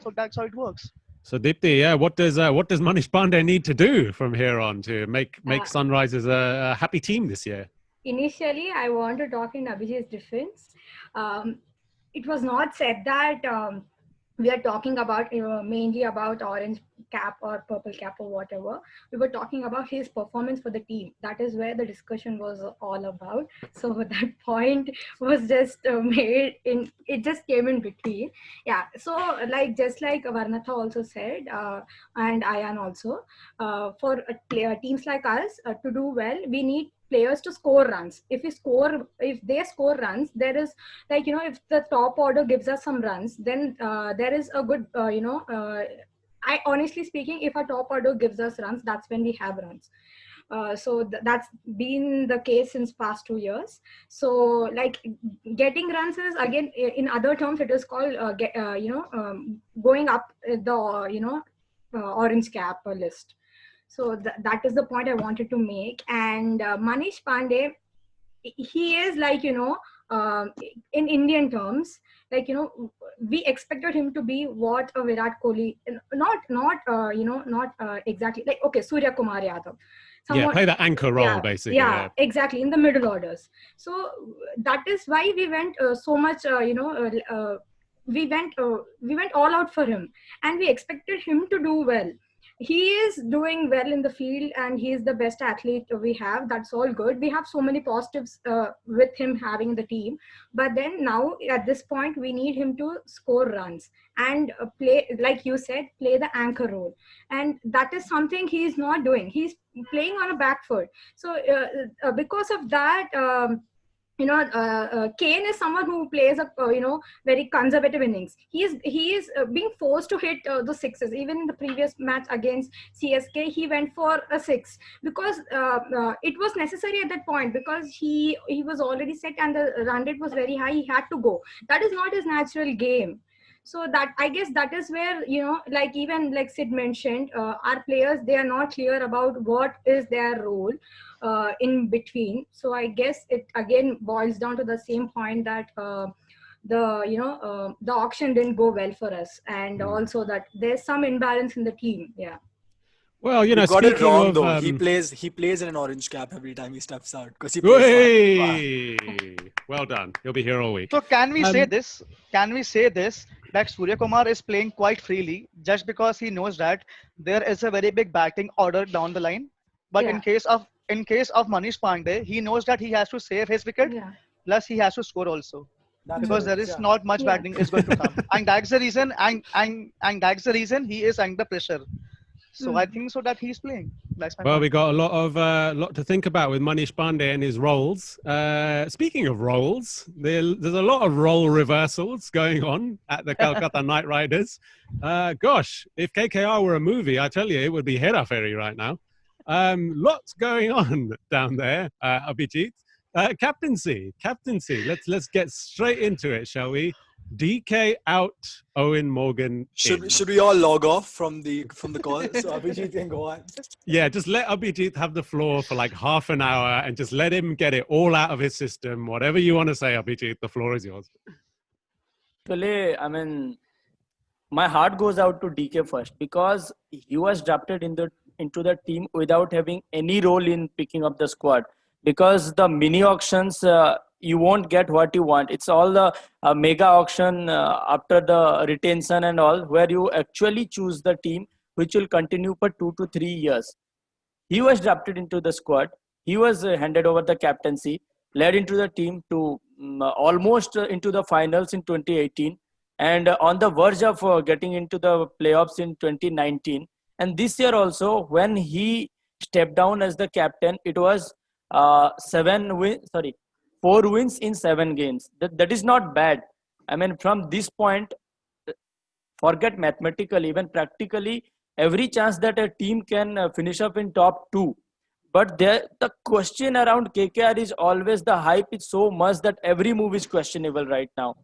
S5: So that's how it works.
S1: So Deepthi, what does Manish Pandey need to do from here on to make Sunrisers a happy team this year?
S4: Initially, I want to talk in Abhijit's defense. It was not said that we are talking about mainly about orange cap or purple cap or whatever. We were talking about his performance for the team. That is where the discussion was all about. So that point was just made in, it just came in between. Yeah. So just like Varnatha also said, and Ayan also, for teams like us to do well, we need players to score runs. If they score runs, there is if the top order gives us some runs, then there is a good I honestly speaking, if a top order gives us runs, that's when we have runs. So that's been the case since past 2 years. So getting runs is, again, in other terms, it is called going up the orange cap list. So that is the point I wanted to make. And Manish Pandey, he is in Indian terms, we expected him to be what a Virat Kohli, not exactly Surya Kumar Yadav.
S1: Somewhat, play the anchor role, basically.
S4: Yeah, exactly, in the middle orders. So that is why we went so much, we went all out for him, and we expected him to do well. He is doing well in the field, and he is the best athlete we have. That's all good. We have so many positives with him having the team. But then now at this point, we need him to score runs and play, like you said, play the anchor role. And that is something he is not doing. He's playing on a back foot. So because of that, Kane is someone who plays a very conservative innings. He is being forced to hit the sixes. Even in the previous match against CSK, he went for a 6 because it was necessary at that point, because he was already set and the run rate was very high. He had to go. That is not his natural game. So that, I guess, that is where, even like Sid mentioned, our players, they are not clear about what is their role in between. So I guess it again boils down to the same point that the auction didn't go well for us, and also that there's some imbalance in the team. Yeah.
S1: Well,
S3: you got it wrong though. He plays in an orange cap every time he steps out because he plays.
S1: Well done. He'll be here all week.
S5: So can we say this? Can we say this? That Surya Kumar is playing quite freely just because he knows that there is a very big batting order down the line. But in case of Manish Pandey, he knows that he has to save his wicket. Yeah. Plus he has to score also. because there is not much batting is going to come, and that's the reason, and that's the reason he is under pressure. So I think so that he's playing. That's my
S1: Well,
S5: point.
S1: we got a lot to think about with Manish Pandey and his roles. Speaking of roles, there's a lot of role reversals going on at the Calcutta Knight Riders. Gosh, if KKR were a movie, I tell you, it would be Hera Fairy right now. Lots going on down there, Abhijit. Captaincy. Let's get straight into it, shall we? DK out, Owen Morgan in.
S3: Should we all log off from the call so Abhijit can go on?
S1: Yeah, just let Abhijit have the floor for like half an hour and just let him get it all out of his system. Whatever you want to say, Abhijit, the floor is yours.
S9: Actually, I mean, my heart goes out to DK first because he was drafted into the team without having any role in picking up the squad. Because the mini auctions, you won't get what you want. It's all the mega auction after the retention and all, where you actually choose the team which will continue for 2 to 3 years. He was drafted into the squad. He was handed over the captaincy, led into the team to almost into the finals in 2018, and on the verge of getting into the playoffs in 2019. And this year also, when he stepped down as the captain, it was 4 wins in 7 games. That is not bad. I mean, from this point, forget mathematically, even practically, every chance that a team can finish up in top 2. But the question around KKR is always the hype is so much that every move is questionable right now.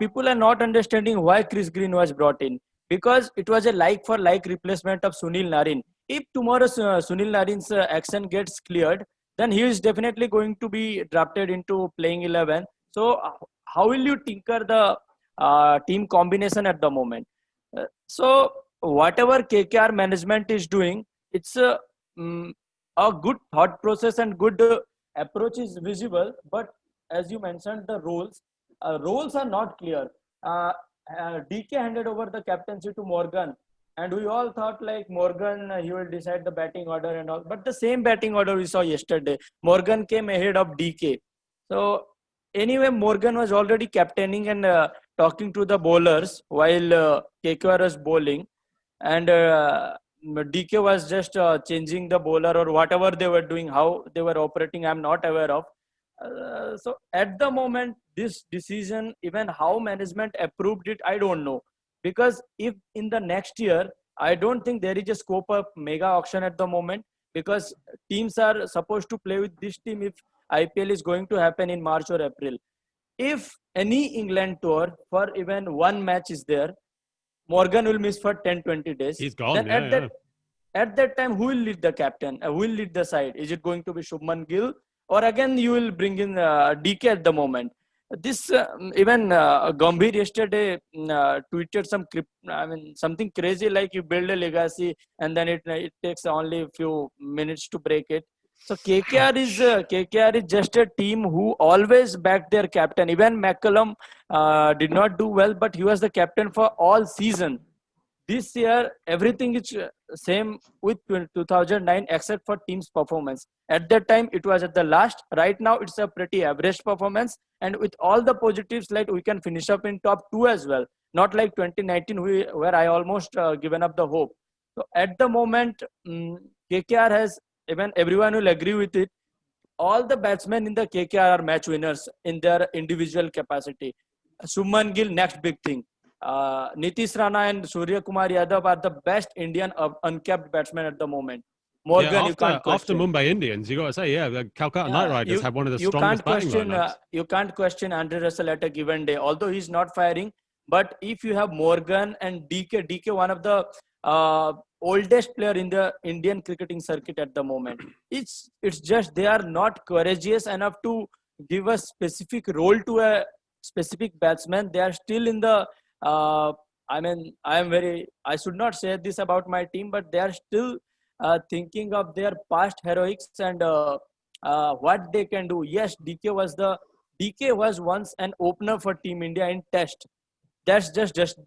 S9: People are not understanding why Chris Green was brought in, because it was a like-for-like replacement of Sunil Narine. If tomorrow Sunil Narine's action gets cleared, then he is definitely going to be drafted into playing 11. So how will you tinker the team combination at the moment? So whatever KKR management is doing, it's a good thought process and good approach is visible. But as you mentioned, the roles are not clear. DK handed over the captaincy to Morgan. And we all thought like Morgan, he will decide the batting order and all. But the same batting order we saw yesterday. Morgan came ahead of DK. So anyway, Morgan was already captaining and talking to the bowlers while KKR was bowling. And DK was just changing the bowler or whatever they were doing, how they were operating, I'm not aware of. So at the moment, this decision, even how management approved it, I don't know. Because if in the next year, I don't think there is a scope of mega auction at the moment, because teams are supposed to play with this team if IPL is going to happen in March or April. If any England tour for even one match is there, Morgan will miss for 10-20 days.
S1: He's gone.
S9: Then at that time, who will lead the captain? Who will lead the side? Is it going to be Shubman Gill? Or again, you will bring in DK at the moment? This even Gambhir yesterday tweeted something crazy like you build a legacy and then it takes only a few minutes to break it. So KKR is just a team who always backed their captain. Even McCullum did not do well, but he was the captain for all season. This year, everything is same with 2009 except for team's performance. At that time, it was at the last. Right now, it's a pretty average performance. And with all the positives, like we can finish up in top 2 as well. Not like 2019, where I almost given up the hope. So at the moment, KKR has, even everyone will agree with it, all the batsmen in the KKR are match winners in their individual capacity. Shubman Gill, next big thing. Nitish Rana and Surya Kumar Yadav are the best Indian uncapped batsmen at the moment. Morgan, you can't question.
S1: After Mumbai Indians, you got to say, the Calcutta Knight Riders have one of the strongest batting lineups.
S9: You can't question Andre Russell at a given day, although he's not firing. But if you have Morgan and DK, one of the oldest player in the Indian cricketing circuit at the moment, it's just they are not courageous enough to give a specific role to a specific batsman. They are still in the I should not say this about my team, but they are still thinking of their past heroics and what they can do. Yes, DK was once an opener for Team India in Test. That's just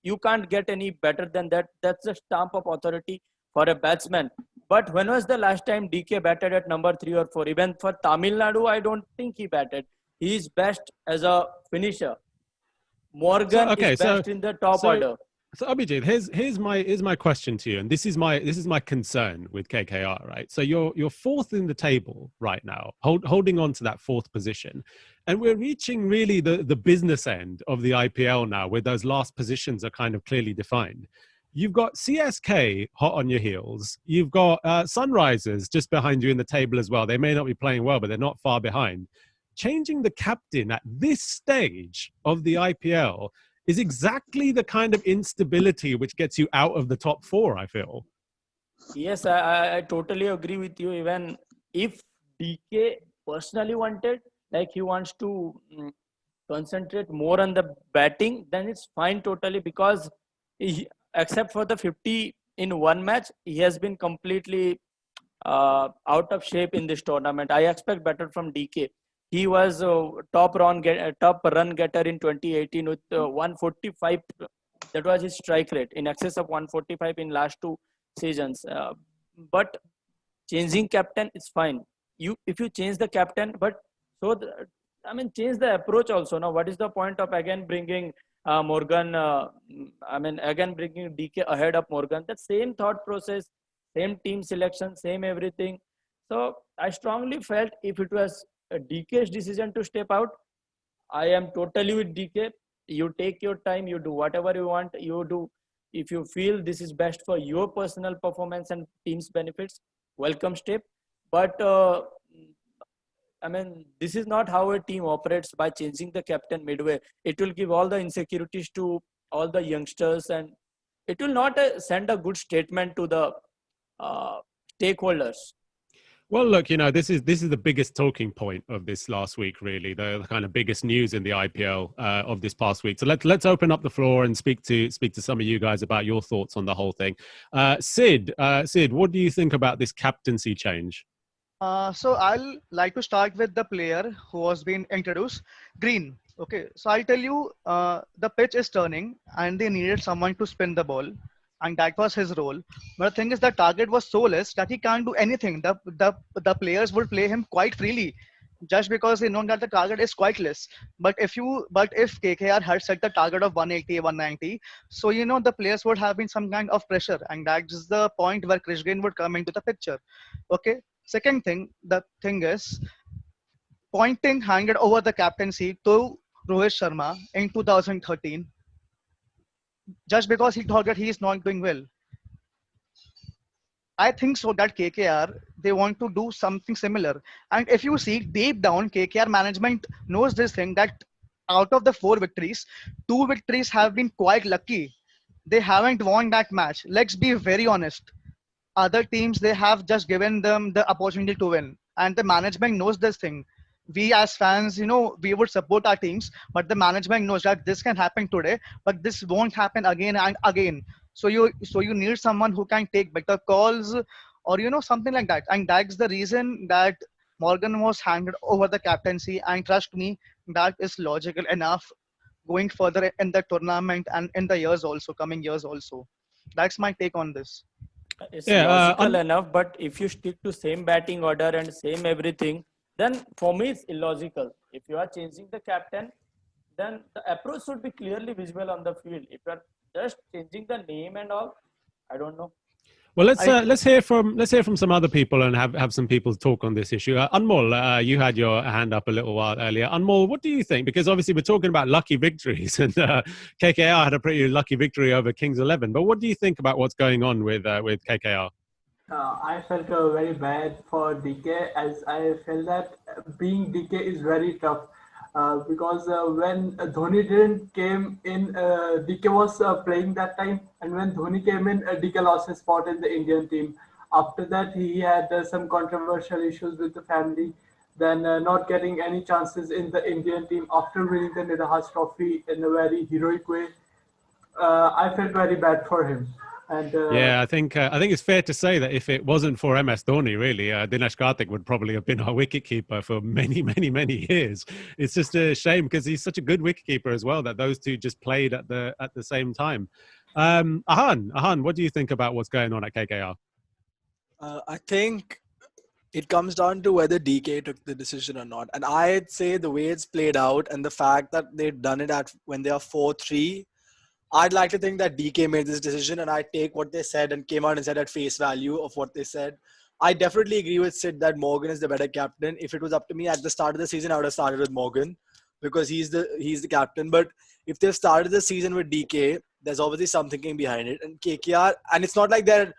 S9: you can't get any better than that. That's a stamp of authority for a batsman. But when was the last time DK batted at number 3 or 4? Even for Tamil Nadu, I don't think he batted. he is best as a finisher. Morgan is best in the top order.
S1: So Abhijit, here's my question to you, and this is my concern with KKR, right? So you're fourth in the table right now, holding on to that fourth position, and we're reaching really the business end of the IPL now, where those last positions are kind of clearly defined. You've got CSK hot on your heels. You've got Sunrisers just behind you in the table as well. They may not be playing well, but they're not far behind. Changing the captain at this stage of the IPL is exactly the kind of instability which gets you out of the top four, I feel.
S9: Yes, I totally agree with you. Even if DK personally wanted, like he wants to concentrate more on the batting, then it's fine totally, because except for the 50 in one match, he has been completely out of shape in this tournament. I expect better from DK. He was top run getter in 2018 with 145. That was his strike rate, in excess of 145 in last two seasons. But changing captain is fine. If you change the captain, but change the approach also. Now, what is the point of again bringing Morgan? Again bringing DK ahead of Morgan. That same thought process, same team selection, same everything. So I strongly felt if it was DK's decision to step out, I am totally with DK. You take your time, you do whatever you want, you do. If you feel this is best for your personal performance and team's benefits, welcome step. But this is not how a team operates by changing the captain midway. It will give all the insecurities to all the youngsters, and it will not send a good statement to the stakeholders.
S1: Well, look, this is the biggest talking point of this last week, really, the kind of biggest news in the IPL of this past week. So let's open up the floor and speak to some of you guys about your thoughts on the whole thing. Sid, what do you think about this captaincy change?
S5: So I'll like to start with the player who was being introduced, Green. Okay, so I'll tell you, the pitch is turning and they needed someone to spin the ball, and that was his role. But the thing is, the target was so less that he can't do anything. The players would play him quite freely, just because they know that the target is quite less. But if KKR had set the target of 180, 190, so the players would have been some kind of pressure, and that's the point where Chris Gayle would come into the picture. Okay. Second thing, the thing is, Ponting handed over the captaincy to Rohit Sharma in 2013, just because he thought that he is not doing well. I think so that KKR, they want to do something similar. And if you see deep down, KKR management knows this thing, that out of the 4 victories, 2 victories have been quite lucky. They haven't won that match. Let's be very honest. Other teams, they have just given them the opportunity to win. And the management knows this thing. We as fans, we would support our teams, but the management knows that this can happen today, but this won't happen again and again. So you need someone who can take better calls, or something like that. And that's the reason that Morgan was handed over the captaincy. And trust me, that is logical enough going further in the tournament and in the coming years also. That's my take on this.
S9: It's logical enough, but if you stick to same batting order and same everything, then for me it's illogical. If you are changing the captain, then the approach should be clearly visible on the field. If you are just changing the name and all, I don't know.
S1: Well, let's hear from some other people and have some people talk on this issue. Anmol, you had your hand up a little while earlier. Anmol, what do you think? Because obviously we're talking about lucky victories, and KKR had a pretty lucky victory over Kings 11. But what do you think about what's going on with KKR?
S2: I felt very bad for DK, as I felt that being DK is very tough. Because when Dhoni didn't came in, DK was playing that time, and when Dhoni came in, DK lost his spot in the Indian team. After that, he had some controversial issues with the family, then not getting any chances in the Indian team after winning the Nidahas Trophy in a very heroic way. I felt very bad for him. And,
S1: I think it's fair to say that if it wasn't for MS Dhoni, really, Dinesh Karthik would probably have been our wicketkeeper for many, many, many years. It's just a shame because he's such a good wicketkeeper as well that those two just played at the same time. Ahan, what do you think about what's going on at KKR?
S3: I think It comes down to whether DK took the decision or not. And I'd say the way it's played out and the fact that they've done it at when they are 4-3, I'd like to think that DK made this decision, and I take what they said and came out and said at face value of what they said. I definitely agree with Sid that Morgan is the better captain. If it was up to me at the start of the season, I would have started with Morgan because he's the captain. But if they've started the season with DK, there's obviously some thinking behind it. And KKR, and it's not like they're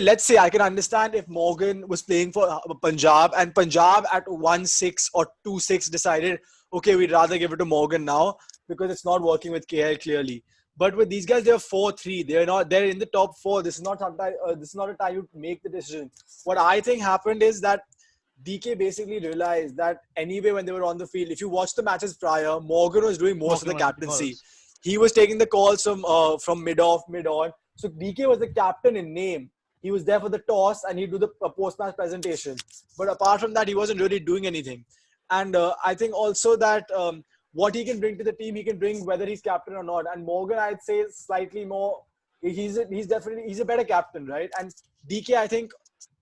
S3: let's say I can understand if Morgan was playing for Punjab and Punjab at 1-6 or 2-6 decided, okay, we'd rather give it to Morgan now because it's not working with KL clearly. But with these guys, they're 4-3. They're in the top 4. This is not a time you make the decision. What I think happened is that DK basically realized that anyway when they were on the field, if you watch the matches prior, Morgan was doing most of the captaincy. He was taking the calls from mid-off, mid-on. So DK was the captain in name. He was there for the toss and he'd do the post-match presentation. But apart from that, he wasn't really doing anything. And I think also that what he can bring to the team, he can bring whether he's captain or not. And Morgan, I'd say slightly more. He's a better captain, right? And DK, I think,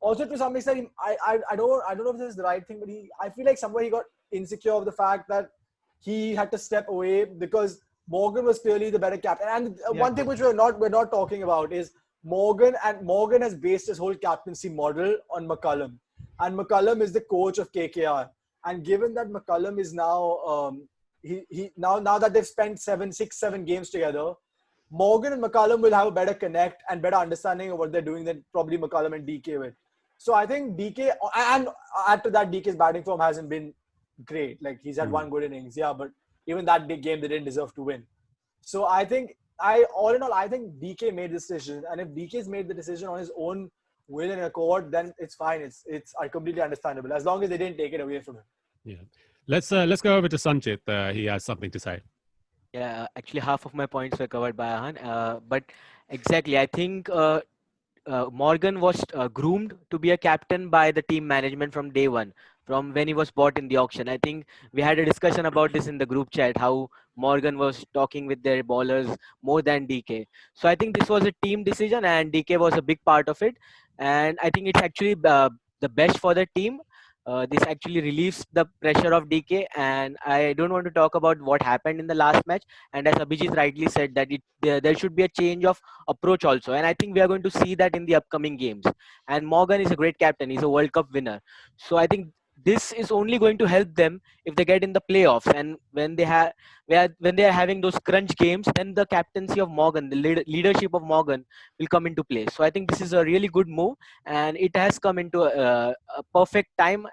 S3: also to some extent, I don't know if this is the right thing, but I feel like somewhere he got insecure of the fact that he had to step away because Morgan was clearly the better captain. And one thing which we're not talking about is Morgan has based his whole captaincy model on McCullum. And McCullum is the coach of KKR. And given that McCullum is now now that they've spent 6-7 games together, Morgan and McCullum will have a better connect and better understanding of what they're doing than probably McCullum and DK will. So I think DK, and add to that, DK's batting form hasn't been great. Like he's had one good innings, but even that big game they didn't deserve to win. So I think all in all, I think DK made this decision, and if DK's made the decision on his own will and accord, then it's fine. It's completely understandable as long as they didn't take it away from him.
S1: Yeah, let's go over to Sanchit. He has something to say.
S6: Yeah, actually half of my points were covered by Ahan, but exactly, I think Morgan was groomed to be a captain by the team management from day one, from when he was bought in the auction. I think we had a discussion about this in the group chat, how Morgan was talking with their bowlers more than DK. So I think this was a team decision and DK was a big part of it. And I think it's actually the best for the team. This actually relieves the pressure of DK, and I don't want to talk about what happened in the last match. And as Abhijit rightly said, that there should be a change of approach also, and I think we are going to see that in the upcoming games. And Morgan is a great captain; he's a World Cup winner, so I think this is only going to help them if they get in the playoffs. And when they are having those crunch games, then the captaincy of Morgan, the leadership of Morgan, will come into play. So I think this is a really good move, and it has come into a perfect time.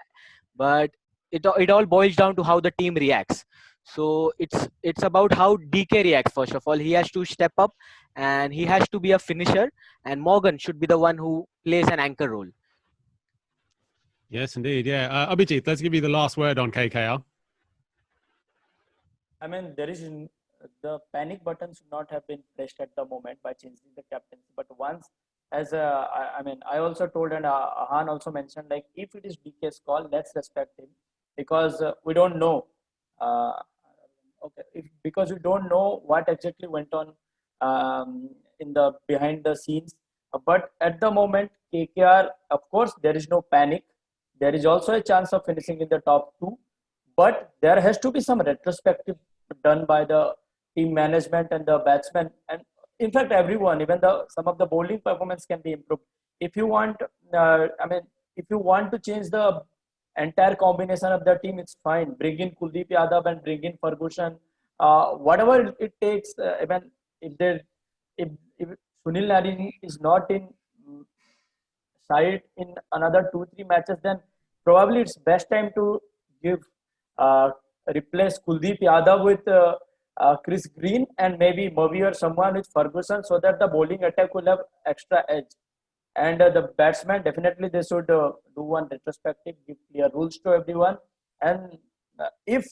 S6: But it all boils down to how the team reacts. So it's about how DK reacts. First of all, he has to step up, and he has to be a finisher. And Morgan should be the one who plays an anchor role.
S1: Yes, indeed. Yeah, Abhijit, let's give you the last word on KKR.
S9: I mean, the panic button should not have been pressed at the moment by changing the captaincy. But once, I also told, and Ahan also mentioned, like, if it is DK's call, let's respect him because we don't know. Because we don't know what exactly went on in the behind the scenes. But at the moment, KKR, of course, there is no panic. There is also a chance of finishing in the top 2, but there has to be some retrospective done by the team management and the batsmen, and in fact everyone. Even some of the bowling performance can be improved. If you want, if you want to change the entire combination of the team, it's fine. Bring in Kuldeep Yadav and bring in Ferguson. Whatever it takes. Even if Sunil Narine is not in side in another 2-3 matches, then probably it's best time to replace Kuldeep Yadav with Chris Green and maybe Mavi or someone with Ferguson, so that the bowling attack will have extra edge. And the batsmen, definitely they should do one retrospective, give clear rules to everyone. And it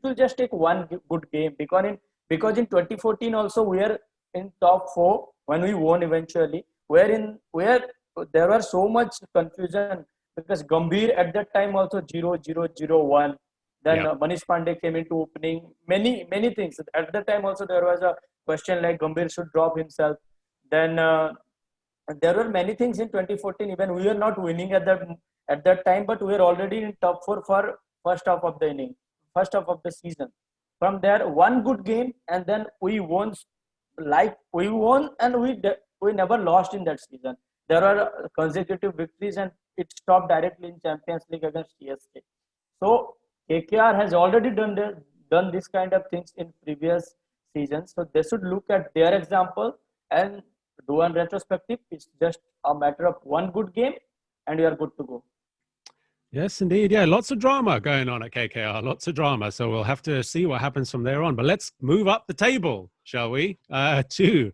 S9: will just take one good game, because in 2014 also we are in top 4 when we won eventually. Where there was so much confusion because Gambhir at that time also 0-0-0-1. Then Manish Pandey came into opening. Many things. At that time also there was a question like Gambhir should drop himself. Then And there were many things in 2014. Even we were not winning at that time, but we were already in top 4 for first half of the season. From there, one good game, and then we won. We won, and we never lost in that season. There were consecutive victories, and it stopped directly in Champions League against CSK. So KKR has already done this kind of things in previous seasons. So they should look at their example and do a retrospective. It's just a matter of one good game, and you are good to go.
S1: Yes, indeed. Yeah, lots of drama going on at KKR. Lots of drama. So we'll have to see what happens from there on. But let's move up the table, shall we? To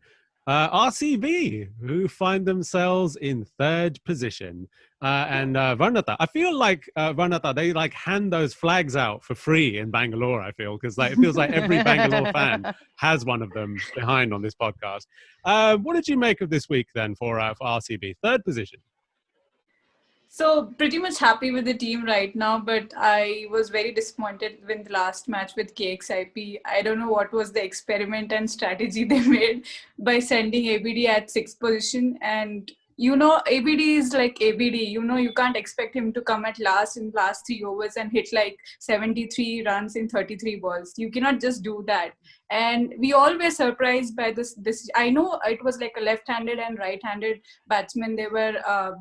S1: RCB, who find themselves in third position. And Varnata, I feel like Varnata, they like hand those flags out for free in Bangalore, I feel, because like, it feels like every Bangalore fan has one of them behind on this podcast. What did you make of this week then for RCB? Third position.
S7: So pretty much happy with the team right now, but I was very disappointed with the last match with KXIP. I don't know what was the experiment and strategy they made by sending ABD at 6th position. And you know, ABD is like ABD. You know, you can't expect him to come at last in last 3 overs and hit like 73 runs in 33 balls. You cannot just do that. And we all were surprised by this. I know it was like a left-handed and right-handed batsman. They were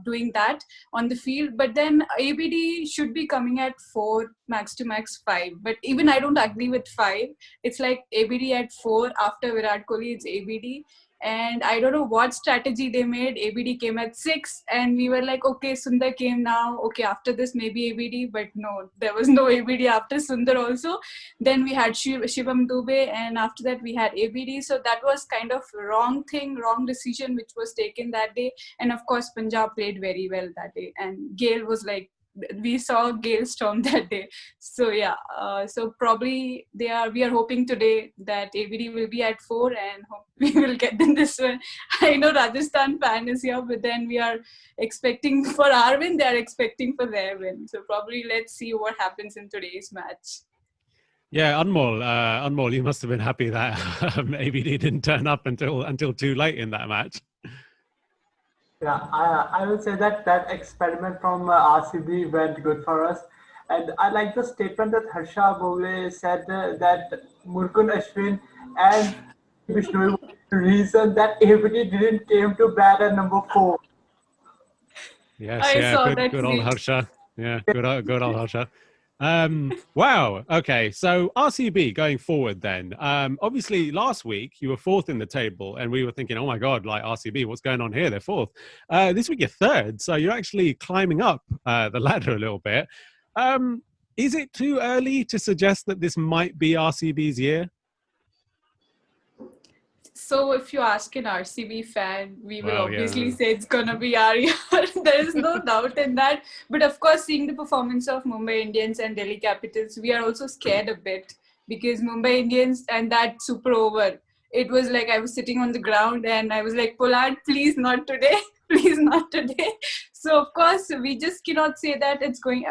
S7: doing that on the field. But then ABD should be coming at 4, max to max 5. But even I don't agree with 5. It's like ABD at 4. After Virat Kohli, it's ABD. And I don't know what strategy they made. ABD came at 6 and we were like, okay, Sundar came now. Okay, after this maybe ABD. But no, there was no ABD after Sundar also. Then we had Shivam Dube, and after that we had ABD. So that was kind of wrong decision which was taken that day. And of course, Punjab played very well that day. And Gale was like, we saw Gale storm that day. So yeah, so probably we are hoping today that ABD will be at 4 and we will get them this one. I know Rajasthan fan is here, but then we are expecting for our win, they are expecting for their win. So probably let's see what happens in today's match.
S1: Yeah, Anmol, you must have been happy that ABD didn't turn up until too late in that match.
S2: Yeah, I will say that experiment from RCB went good for us. And I like the statement that Harsha Bhole said that Murkun Ashwin and Vishnu were the reason that ABD didn't came to bat at number 4.
S1: Yes, good old Harsha. Yeah, good old Harsha. Wow. Okay. So RCB going forward then. Obviously last week you were 4th in the table and we were thinking, oh my God, like RCB, what's going on here? They're 4th. This week you're 3rd. So you're actually climbing up the ladder a little bit. Is it too early to suggest that this might be RCB's year?
S7: So if you ask an RCB fan, we will obviously say it's going to be our year. There is no doubt in that. But of course, seeing the performance of Mumbai Indians and Delhi Capitals, we are also scared a bit because Mumbai Indians and that super over, it was like I was sitting on the ground and I was like, Pollard, please not today. Please not today. So of course, we just cannot say that it's going.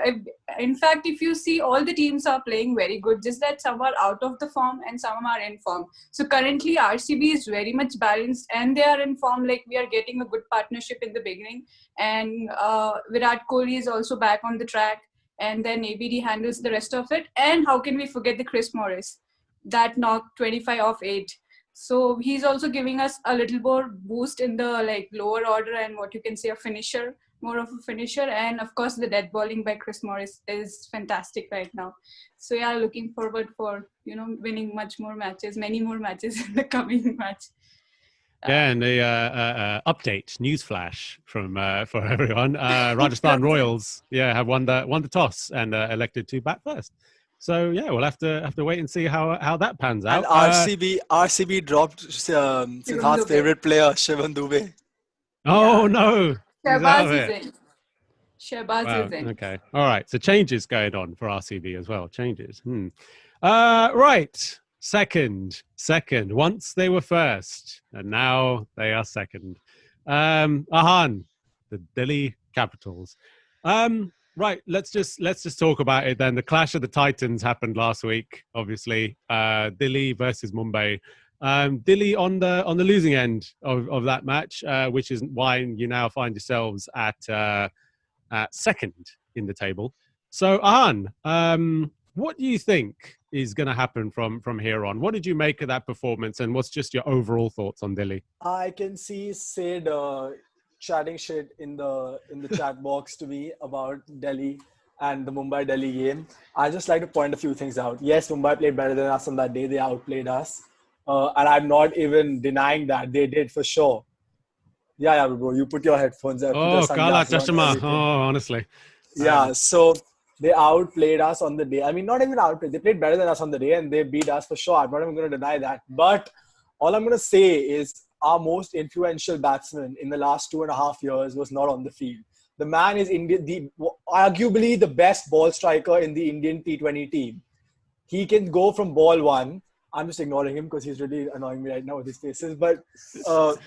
S7: In fact, if you see, all the teams are playing very good, just that some are out of the form and some are in form. So currently, RCB is very much balanced and they are in form. Like we are getting a good partnership in the beginning. And Virat Kohli is also back on the track. And then ABD handles the rest of it. And how can we forget the Chris Morris? That knocked 25 off 8. So he's also giving us a little more boost in the like lower order and what you can say more of a finisher. And of course, the dead bowling by Chris Morris is fantastic right now. So yeah, looking forward for, winning many more matches in the coming match.
S1: Yeah, and the update news flash from for everyone. Rajasthan Royals, have won the toss and elected to bat first. So yeah, we'll have to wait and see how that pans out.
S3: And RCB dropped Siddharth's favorite player, Shivam Dube.
S1: Oh no!
S7: Shehbaz is in.
S1: Okay, all right. So changes going on for RCB as well. Changes. Right. Second. Once they were first, and now they are second. Ahan, the Delhi Capitals. Right, let's just talk about it then. The clash of the Titans happened last week, obviously. Delhi versus Mumbai. Delhi on the losing end of that match, which is why you now find yourselves at second in the table. So Ahan, what do you think is going to happen from here on? What did you make of that performance, and what's just your overall thoughts on Delhi?
S3: I can see Sid chatting shit in the chat box to me about Delhi and the Mumbai-Delhi game. I just like to point a few things out. Yes, Mumbai played better than us on that day. They outplayed us. And I'm not even denying that. They did for sure. Yeah, bro. You put your headphones up.
S1: Oh, Kala Chashma. Oh, honestly.
S3: Yeah, so they outplayed us on the day. I mean, not even outplayed. They played better than us on the day and they beat us for sure. I'm not even going to deny that. But all I'm going to say is our most influential batsman in the last 2.5 years was not on the field. The man is arguably the best ball striker in the Indian T20 team. He can go from ball one. I'm just ignoring him because he's really annoying me right now with his faces. But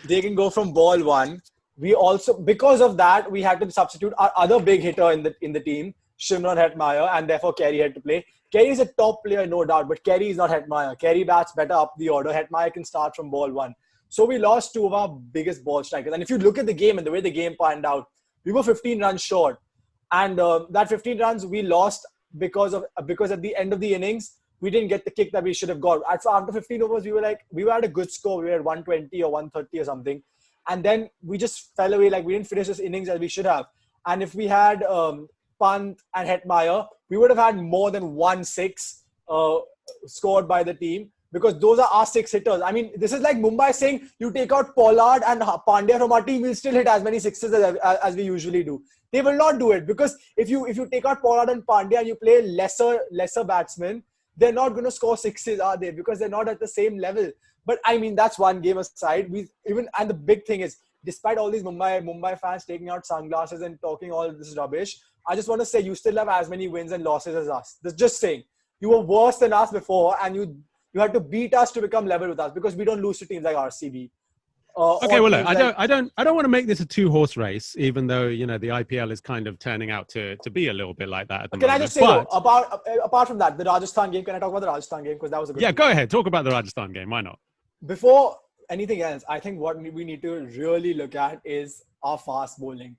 S3: they can go from ball one. We also, because of that, we had to substitute our other big hitter in the team, Shimron Hetmyer, and therefore Carey had to play. Carey is a top player, no doubt, but Carey is not Hetmyer. Carey bats better up the order. Hetmyer can start from ball one. So we lost two of our biggest ball strikers. And if you look at the game and the way the game panned out, we were 15 runs short. And that 15 runs we lost because at the end of the innings, we didn't get the kick that we should have got. After 15 overs, we were at a good score. We were at 120 or 130 or something. And then we just fell away. Like, we didn't finish this innings as we should have. And if we had Pant and Hetmyer, we would have had more than 1 6 scored by the team, because those are our 6 hitters. I mean, this is like Mumbai saying, you take out Pollard and Pandya from our team, we'll still hit as many sixes as we usually do. They will not do it, because if you take out Pollard and Pandya and you play lesser batsmen, they're not going to score sixes, are they? Because they're not at the same level. But I mean, that's one game aside. And the big thing is, despite all these Mumbai fans taking out sunglasses and talking all this rubbish, I just want to say you still have as many wins and losses as us. Just saying. You were worse than us before, and you had to beat us to become level with us, because we don't lose to teams like RCB.
S1: Okay, well, look, I don't want to make this a 2-horse race, even though, the IPL is kind of turning out to be a little bit like that at the moment.
S3: Can I just say, apart from that, the Rajasthan game, can I talk about the Rajasthan game? Because that was a good game.
S1: Go ahead. Talk about the Rajasthan game. Why not?
S3: Before anything else, I think what we need to really look at is our fast bowling.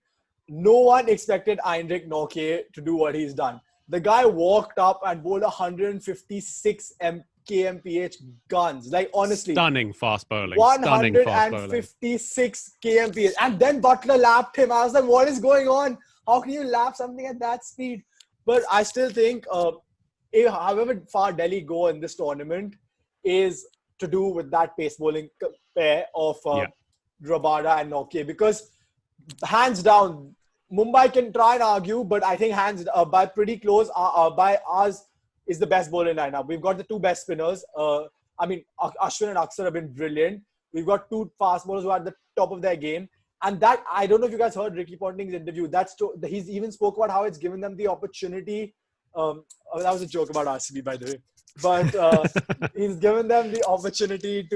S3: No one expected Heinrich Nortje to do what he's done. The guy walked up and bowled 156 kmph guns. Like, honestly.
S1: Stunning fast bowling.
S3: 156 kmph. And then Butler lapped him. I was like, what is going on? How can you lap something at that speed? But I still think, however far Delhi go in this tournament is to do with that pace bowling pair of Rabada and Nortje. Because hands down, Mumbai can try and argue, but I think by pretty close, by ours is the best bowler lineup. We've got the 2 best spinners. Ashwin and Akshar have been brilliant. We've got 2 fast bowlers who are at the top of their game. And that, I don't know if you guys heard Ricky Ponting's interview. He's even spoke about how it's given them the opportunity. That was a joke about RCB, by the way. But he's given them the opportunity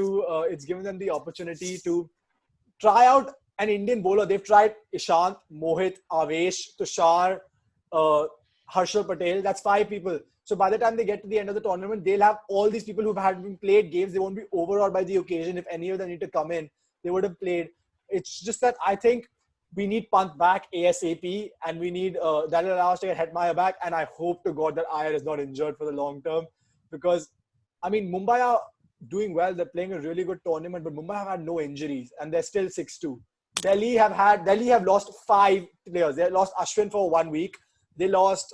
S3: to try out an Indian bowler. They've tried Ishant, Mohit, Avesh, Tushar, Harshal Patel. That's 5 people. So by the time they get to the end of the tournament, they'll have all these people who've been played games. They won't be overawed by the occasion. If any of them need to come in, they would have played. It's just that I think we need Pant back ASAP, and we need that'll allow us to get Hetmyer back. And I hope to God that Iyer is not injured for the long term, because I mean, Mumbai are doing well. They're playing a really good tournament, but Mumbai have had no injuries and they're still 6-2. Delhi have lost 5 players. They lost Ashwin for 1 week. They lost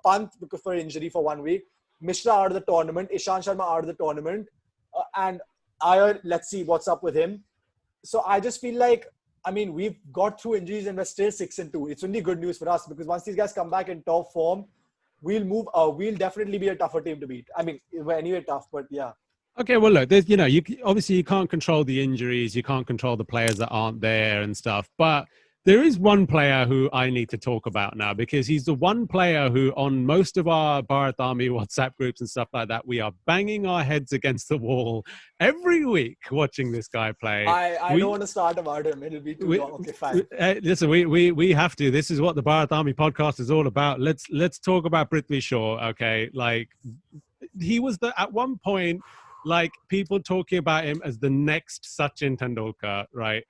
S3: Pant for injury for 1 week. Mishra out of the tournament. Ishant Sharma out of the tournament. And Iyer, let's see what's up with him. So I just feel like, I mean, we've got through injuries and we're still 6-2. It's only good news for us, because once these guys come back in top form, we'll definitely be a tougher team to beat. I mean, we're anyway tough, but yeah.
S1: Okay, well, look, there's, obviously you can't control the injuries, you can't control the players that aren't there and stuff, but there is one player who I need to talk about now, because he's the one player who, on most of our Bharat Army WhatsApp groups and stuff like that, we are banging our heads against the wall every week watching this guy play.
S3: I don't want to start about him. It'll be too long. Okay, fine.
S1: Listen, we have to. This is what the Bharat Army podcast is all about. Let's talk about Prithvi Shaw. Okay, like, he was at one point like people talking about him as the next Sachin Tendulkar, right?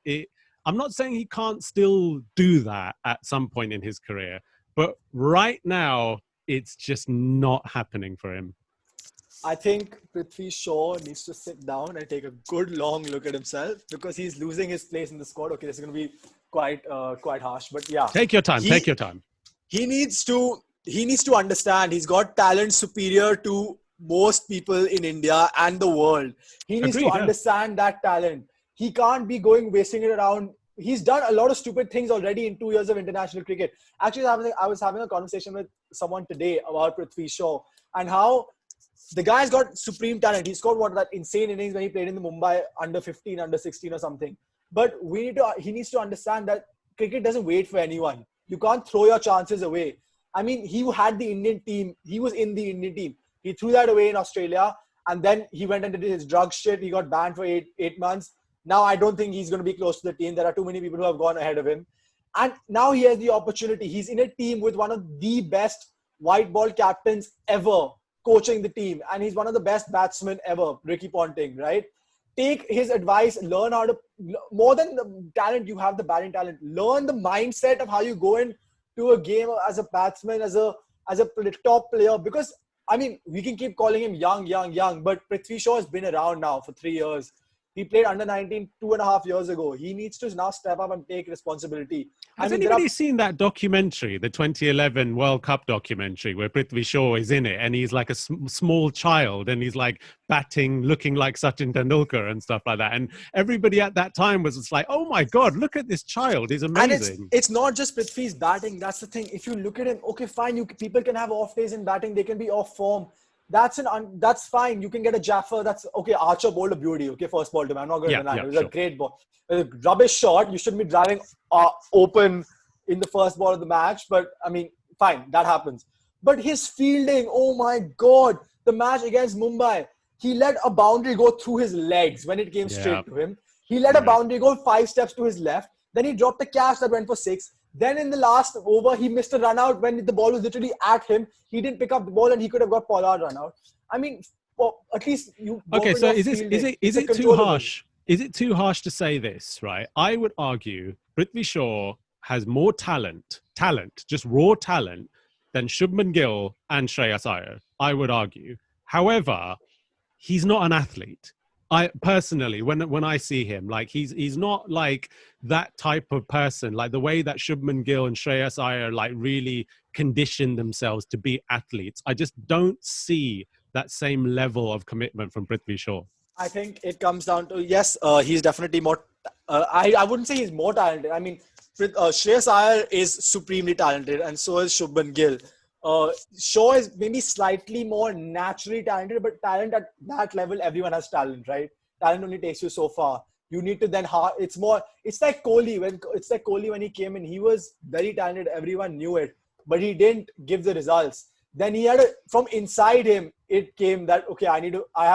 S1: I'm not saying he can't still do that at some point in his career, but right now it's just not happening for him.
S3: I think Prithvi Shaw needs to sit down and take a good long look at himself because he's losing his place in the squad. Okay, this is going to be quite harsh, but yeah.
S1: Take your time. Take your time.
S3: He needs to understand he's got talent superior to most people in India and the world. He needs to understand that talent. He can't be wasting it around. He's done a lot of stupid things already in 2 years of international cricket. Actually, I was having a conversation with someone today about Prithvi Shaw and how the guy's got supreme talent. He scored that insane innings when he played in the Mumbai under 15, under 16 or something. But he needs to understand that cricket doesn't wait for anyone. You can't throw your chances away. I mean, he had the Indian team. He was in the Indian team. He threw that away in Australia. And then he went and did his drug shit. He got banned for eight months. Now I don't think he's going to be close to the team. There are too many people who have gone ahead of him. And now he has the opportunity. He's in a team with one of the best white ball captains ever coaching the team. And he's one of the best batsmen ever, Ricky Ponting, right? Take his advice, learn how to, more than the talent, you have the batting talent. Learn the mindset of how you go into a game as a batsman, as a top player. Because, I mean, we can keep calling him young, but Prithvi Shaw has been around now for 3 years. He played under 19 2.5 years ago. He needs to now step up and take responsibility.
S1: Has anybody seen that documentary, the 2011 World Cup documentary, where Prithvi Shaw is in it and he's like a small child and he's like batting, looking like Sachin Tendulkar and stuff like that. And everybody at that time was just like, oh my God, look at this child. He's amazing.
S3: And it's not just Prithvi's batting. That's the thing. If you look at him, okay, fine. People can have off days in batting. They can be off form. That's fine. You can get a Jaffer. That's okay. Archer bowled a beauty. Okay, first ball to me. I'm not going to deny it. It was a great ball. A rubbish shot. You shouldn't be driving open in the first ball of the match. But I mean, fine. That happens. But his fielding, oh my God. The match against Mumbai, he let a boundary go through his legs when it came straight to him. He let a boundary go 5 steps to his left. Then he dropped a catch that went for 6. Then in the last over, he missed a run out when the ball was literally at him. He didn't pick up the ball and he could have got Pollard run out. I mean, at least you.
S1: Okay, so is it too harsh? Is it too harsh to say this, right? I would argue Prithvi Shaw has more talent, just raw talent, than Shubman Gill and Shreyas Iyer. I would argue. However, he's not an athlete. I personally, when I see him, like he's not like that type of person, like the way that Shubman Gill and Shreyas Iyer like really condition themselves to be athletes. I just don't see that same level of commitment from Prithvi Shaw.
S3: I think it comes down to, yes, he's definitely more, I wouldn't say he's more talented. I mean, Shreyas Iyer is supremely talented and so is Shubman Gill. Shaw is maybe slightly more naturally talented, but talent at that level, everyone has talent, right? Talent only takes you so far. You need to then, it's like Kohli. When he came in, he was very talented. Everyone knew it, but he didn't give the results. Then he had from inside him, it came that, okay,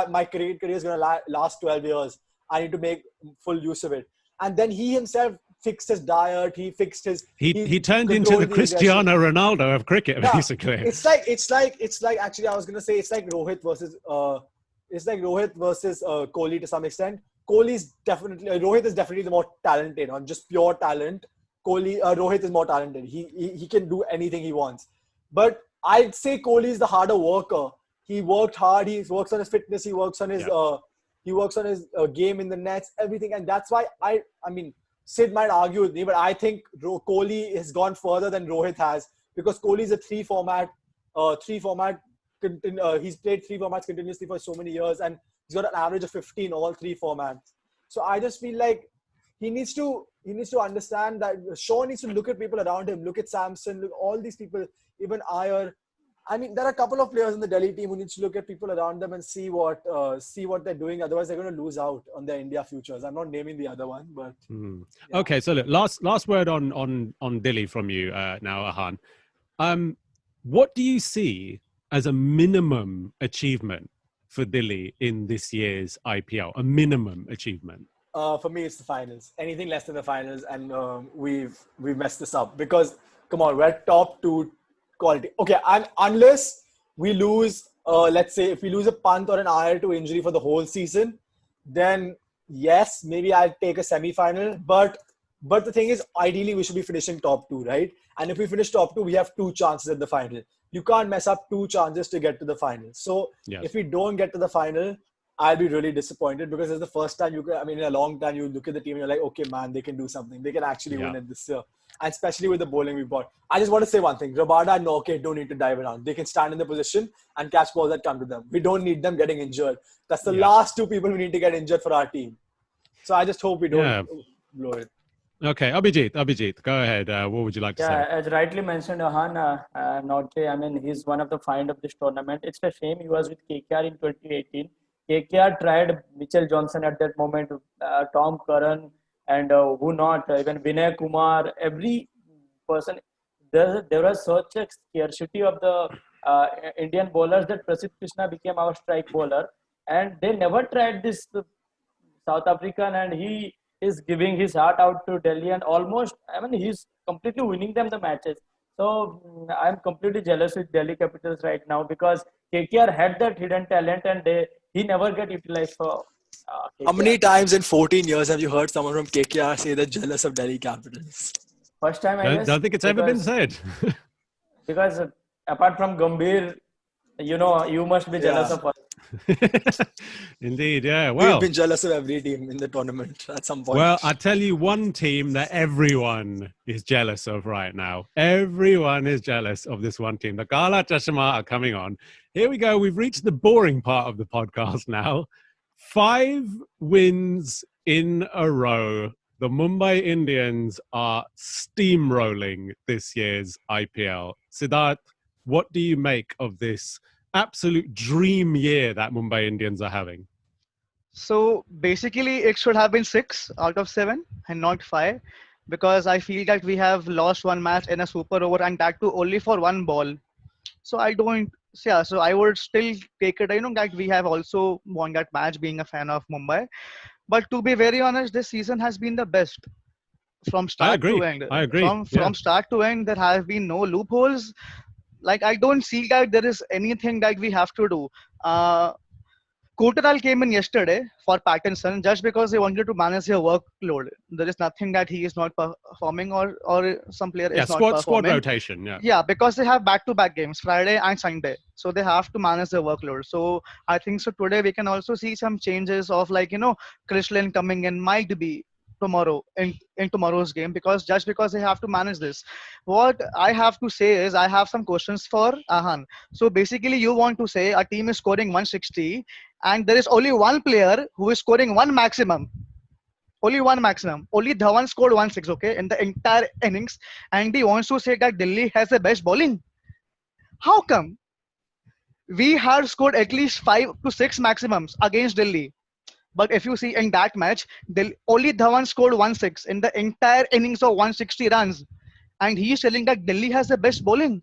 S3: my career is going to last 12 years. I need to make full use of it. And then he himself fixed his diet. He fixed his. He turned into the
S1: Cristiano Ronaldo of cricket, basically.
S3: It's like actually I was gonna say it's like Rohit versus Kohli to some extent. Rohit is definitely the more talented on just pure talent. Rohit is more talented. He can do anything he wants. But I'd say Kohli is the harder worker. He worked hard. He works on his fitness. He works on his game in the nets, everything, and that's why I mean. Sid might argue with me, but I think Kohli has gone further than Rohit has because Kohli is a three format. He's played 3 formats continuously for so many years, and he's got an average of 50 in all 3 formats. So I just feel like he needs to understand that Shaw needs to look at people around him. Look at Samson. Look all these people, even Iyer. I mean, there are a couple of players in the Delhi team who need to look at people around them and see what they're doing. Otherwise, they're going to lose out on their India futures. I'm not naming the other one, but
S1: yeah. Okay. So look, last word on Delhi from you now, Ahan. What do you see as a minimum achievement for Delhi in this year's IPL? A minimum achievement.
S3: For me, it's the finals. Anything less than the finals, and we've messed this up because come on, we're top 2. Quality. Okay, and unless we lose let's say if we lose a punt or an IR to injury for the whole season, then yes, maybe I'll take a semi-final. But the thing is, ideally we should be finishing top 2, right? And if we finish top 2, we have 2 chances at the final. You can't mess up 2 chances to get to the final. So if we don't get to the final, I'll be really disappointed, because it's the first time in a long time, you look at the team and you're like, okay, man, they can do something. They can actually win it this year. And especially with the bowling we bought. I just want to say one thing. Rabada and Norgate don't need to dive around. They can stand in the position and catch balls that come to them. We don't need them getting injured. That's the last 2 people we need to get injured for our team. So I just hope we don't blow it.
S1: Okay, Abhijit, go ahead. What would you like to say?
S9: As rightly mentioned, Ahan, Norgate, he's one of the find of this tournament. It's a shame he was with KKR in 2018. KKR tried Mitchell Johnson at that moment, Tom Curran, and who not, even Vinay Kumar, every person. There was such a scarcity of the Indian bowlers that Prasidh Krishna became our strike bowler. And they never tried this South African, and he is giving his heart out to Delhi, and almost, he's completely winning them the matches. So I'm completely jealous with Delhi Capitals right now, because KKR had that hidden talent and he never get utilized for KKR.
S3: How many times in 14 years have you heard someone from KKR say they're jealous of Delhi Capitals?
S9: First time
S1: I don't think it's ever been said.
S9: Because apart from Gambhir, you must be jealous of us.
S1: Indeed, yeah. Well,
S3: we've been jealous of every team in the tournament at some point.
S1: Well, I tell you one team that everyone is jealous of right now. Everyone is jealous of this one team. The Kala Chashma are coming on. Here we go. We've reached the boring part of the podcast now. 5 wins in a row. The Mumbai Indians are steamrolling this year's IPL. Siddharth, what do you make of this absolute dream year that Mumbai Indians are having?
S5: So basically it should have been 6 out of 7 and not 5, because I feel that we have lost 1 match in a super over, and that too only for 1 ball. So I would still take it, that we have also won that match, being a fan of Mumbai. But to be very honest, this season has been the best from start to end.
S1: I agree.
S5: From start to end, there have been no loopholes. Like, I don't see that there is anything that we have to do. Kotaral came in yesterday for Pattinson just because they wanted to manage their workload. There is nothing that he is not performing or some player is not performing.
S1: Squad rotation,
S5: Yeah, because they have back-to-back games, Friday and Sunday. So they have to manage their workload. So I think so today we can also see some changes of Chris Lynn coming in might be tomorrow in tomorrow's game, because they have to manage this. What I have to say is I have some questions for Ahan. So basically you want to say a team is scoring 160 and there is only 1 player who is scoring 1 maximum. Only 1 maximum. Only Dhawan scored 160, okay, in the entire innings, and he wants to say that Delhi has the best bowling. How come? We had scored at least 5 to 6 maximums against Delhi. But if you see in that match, only Dhawan scored 160 in the entire innings of 160 runs. And he is telling that Delhi has the best bowling.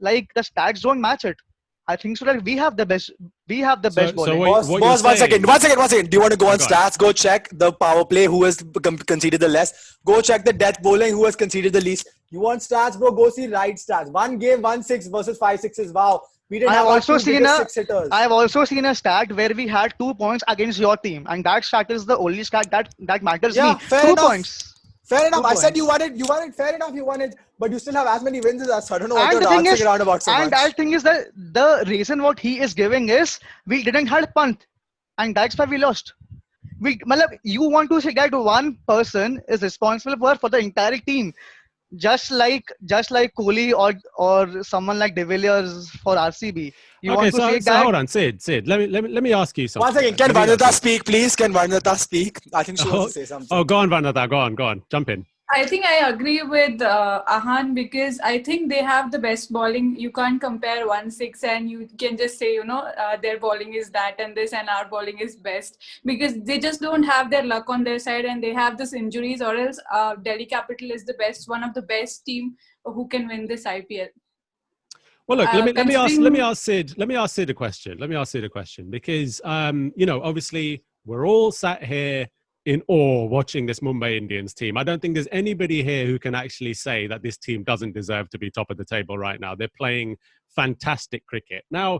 S5: Like, the stats don't match it. I think so that we have the best best bowling.
S3: Boss, one second. Do you want to go on stats? Go check the power play, who has conceded the less. Go check the death bowling, who has conceded the least. You want stats, bro? Go see right stats. 1 game, 1-6 versus 5 sixes. Wow. I have also seen
S5: a stat where we had 2 points against your team, and that stat is the only stat that matters.
S3: Yeah,
S5: me.
S3: Fair
S5: 2
S3: enough.
S5: points.
S3: Fair enough.
S5: 2
S3: I said
S5: points.
S3: you won it. Fair enough, you won it. But you still have as many wins as us. I don't know what you're dancing around about so much.
S5: And that thing is that the reason what he is giving is we didn't have punt, and that's why we lost. You want to say that 1 person is responsible for the entire team. Just like Kohli or someone like De Villiers for RCB.
S1: Hold on, Sid. Let me ask you something.
S3: 1 second. Can Varnata speak, please? Can Varnata speak? I think she wants to say something.
S1: Oh, go on, Varnata. Go on. Jump in.
S7: I think I agree with Ahan, because I think they have the best bowling. You can't compare 1-6 and you can just say, their bowling is that and this and our bowling is best, because they just don't have their luck on their side and they have this injuries, or else Delhi Capital is one of the best team who can win this IPL.
S1: Well, look, let me ask Sid a question. Because obviously we're all sat here in awe watching this Mumbai Indians team. I don't think there's anybody here who can actually say that this team doesn't deserve to be top of the table right now. They're playing fantastic cricket. Now,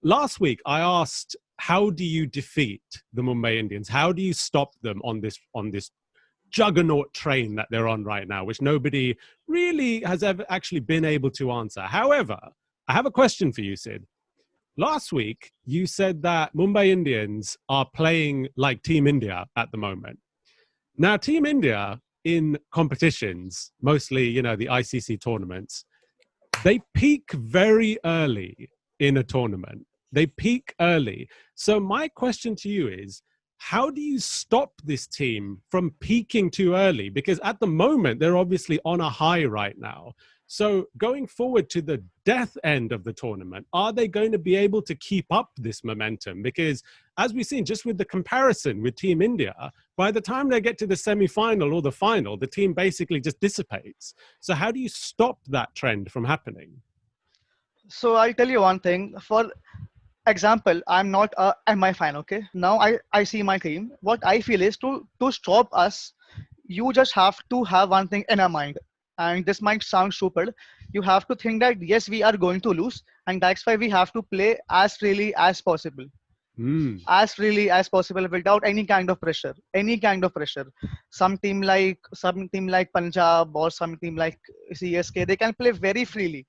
S1: last week I asked, how do you defeat the Mumbai Indians? How do you stop them on this juggernaut train that they're on right now, which nobody really has ever actually been able to answer? However, I have a question for you, Sid. Last week, you said that Mumbai Indians are playing like Team India at the moment. Now, Team India in competitions, mostly, you know, the ICC tournaments, they peak very early in a tournament. They peak early. So my question to you is, how do you stop this team from peaking too early? Because at the moment, they're obviously on a high right now. So going forward to the death end of the tournament, are they going to be able to keep up this momentum? Because as we've seen, just with the comparison with Team India, by the time they get to the semi-final or the final, the team basically just dissipates. So how do you stop that trend from happening?
S5: So I'll tell you one thing. For example, I'm not a MI fan, okay? Now I see my team. What I feel is to stop us, you just have to have one thing in our mind. And this might sound stupid. You have to think that yes, we are going to lose, and that's why we have to play as freely as possible. As freely as possible without any kind of pressure. Any kind of pressure. Some team like Punjab or some team like CSK, they can play very freely.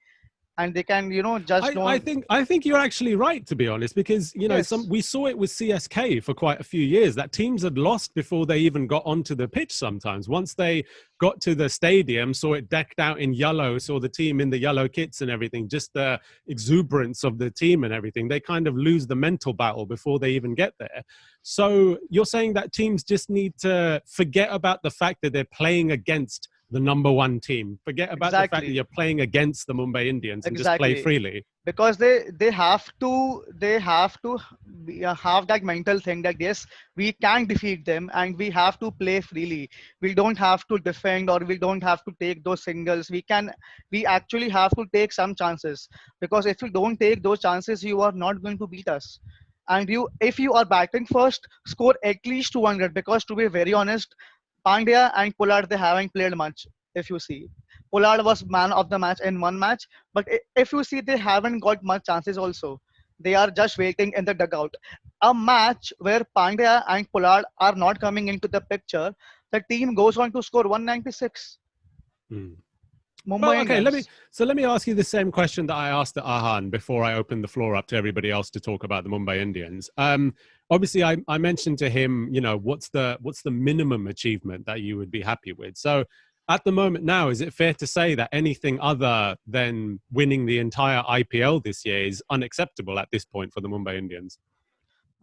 S5: And they can, you know, just don't.
S1: I think you're actually right, to be honest, because you know,
S5: Yes.
S1: we saw it with CSK for quite a few years that teams had lost before they even got onto the pitch. Sometimes once they got to the stadium, saw it decked out in yellow, saw the team in the yellow kits and everything, just the exuberance of the team and everything, they kind of lose the mental battle before they even get there. So you're saying that teams just need to forget about the fact that they're playing against the number one team. Forget about the fact that you're playing against the Mumbai Indians and just play freely.
S5: Because they have to have that mental thing that yes, we can defeat them and we have to play freely. We don't have to defend or we don't have to take those singles. We actually have to take some chances, because if you don't take those chances, you are not going to beat us. And if you are batting first, score at least 200, because to be very honest, Pandya and Pollard, they haven't played much. If you see, Pollard was man of the match in one match, but if you see, they haven't got much chances also. They are just waiting in the dugout. A match where Pandya and Pollard are not coming into the picture, the team goes on to score 196.
S1: Well, okay, let me ask you the same question that I asked Ahan before I opened the floor up to everybody else to talk about the Mumbai Indians. Obviously, I mentioned to him, you know, what's the minimum achievement that you would be happy with? So at the moment now, is it fair to say that anything other than winning the entire IPL this year is unacceptable at this point for the Mumbai Indians?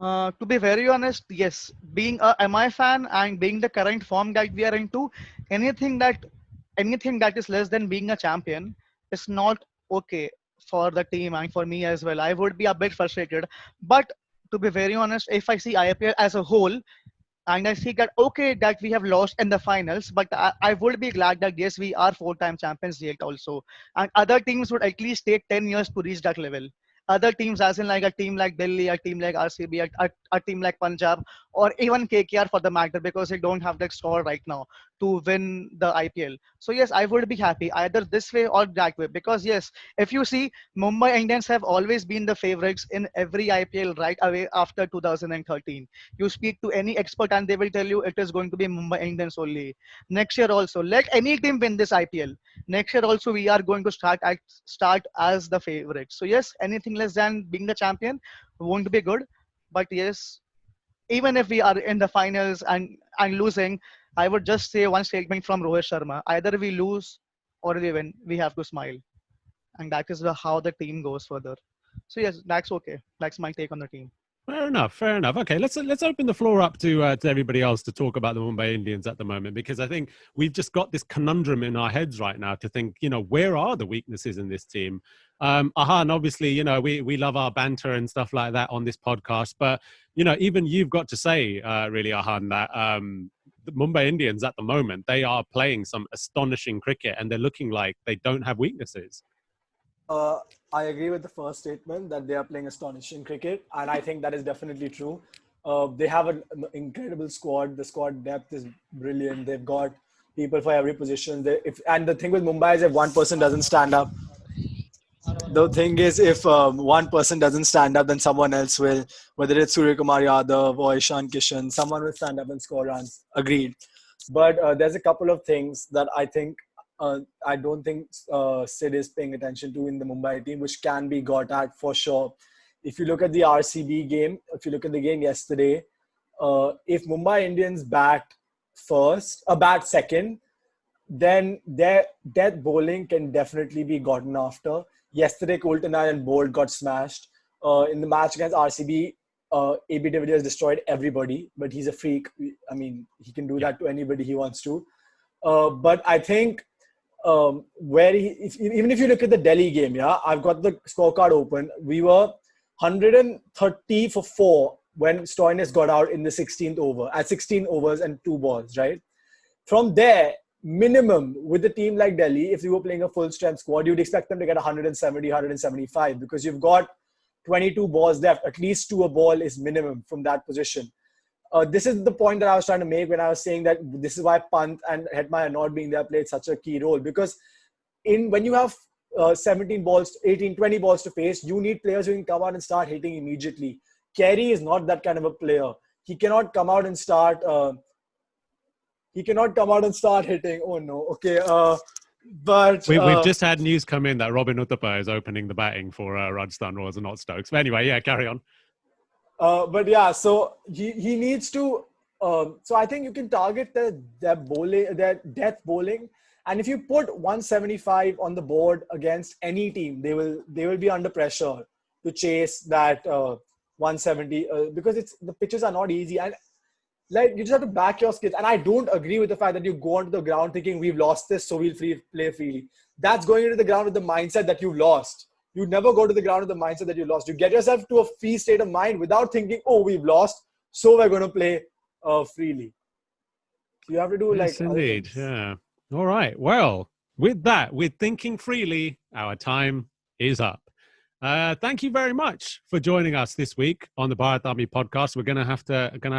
S5: To be very honest, yes. Being a MI fan and being the current form that we are into, anything that is less than being a champion is not okay for the team and for me as well. I would be a bit frustrated. But to be very honest, if I see IPL as a whole, and I see that okay that we have lost in the finals, but I would be glad that yes, we are 4-time champions yet also, and other teams would at least take 10 years to reach that level. Other teams, as in like a team like Delhi, a team like RCB, a team like Punjab, or even KKR for the matter, because they don't have that score right now to win the IPL. So yes, I would be happy either this way or that way, because yes, if you see, Mumbai Indians have always been the favorites in every IPL right away after 2013. You speak to any expert and they will tell you it is going to be Mumbai Indians only. Next year also, let any team win this IPL. Next year also, we are going to start as the favorite. So yes, anything less than being the champion won't be good. But yes, even if we are in the finals and losing, I would just say one statement from Rohit Sharma: either we lose or we win, we have to smile, and that is how the team goes further. So yes, that's okay. That's my take on the team.
S1: Fair enough. Okay, let's open the floor up to everybody else to talk about the Mumbai Indians at the moment, because I think we've just got this conundrum in our heads right now to think, you know, where are the weaknesses in this team? Ahan, obviously, you know, we love our banter and stuff like that on this podcast, but you know, even you've got to say, really, Ahan, that the Mumbai Indians at the moment, they are playing some astonishing cricket and they're looking like they don't have weaknesses.
S3: I agree with the first statement that they are playing astonishing cricket, and I think that is definitely true. They have an incredible squad. The squad depth is brilliant. They've got people for every position. And the thing with Mumbai is if one person doesn't stand up, The thing is, if one person doesn't stand up, then someone else will. Whether it's Surya Kumar Yadav or Ishan Kishan, someone will stand up and score runs. Agreed. But there's a couple of things that I don't think Sid is paying attention to in the Mumbai team, which can be got at for sure. If you look at the RCB game, if you look at the game yesterday, if Mumbai Indians bat second, then their death bowling can definitely be gotten after. Yesterday, Coulter and Bolt got smashed. In the match against RCB, AB de Villiers destroyed everybody, but he's a freak. I mean, he can do that to anybody he wants to. But I think even if you look at the Delhi game, I've got the scorecard open. We were 130 for 4 when Stoinis got out in the 16th over, at 16 overs and 2 balls, right? From there, minimum with a team like Delhi, if you were playing a full strength squad, you'd expect them to get 170, 175 because you've got 22 balls left. At least 2 a ball is minimum from that position. This is the point that I was trying to make when I was saying that this is why Pant and Hetmeyer not being there played such a key role, because when you have 17 balls, 18, 20 balls to face, you need players who can come out and start hitting immediately. Carey is not that kind of a player. He cannot come out and start hitting. Oh no. Okay. But
S1: we've just had news come in that Robin Uthappa is opening the batting for Rajasthan Royals and not Stokes. But anyway, yeah, carry on.
S3: But yeah, so he needs to. So I think you can target their bowling, their death bowling, and if you put 175 on the board against any team, they will be under pressure to chase that 170 because the pitches are not easy, and like you just have to back your skills. And I don't agree with the fact that you go onto the ground thinking we've lost this, so we'll play freely. That's going into the ground with the mindset that you've lost. You never go to the ground with the mindset that you lost. You get yourself to a free state of mind without thinking, oh, we've lost, so we're going to play freely. You have to do
S1: yes, indeed. Yeah. All right. Well, with that, with thinking freely, our time is up. Thank you very much for joining us this week on the Bharat Army podcast. We're going to have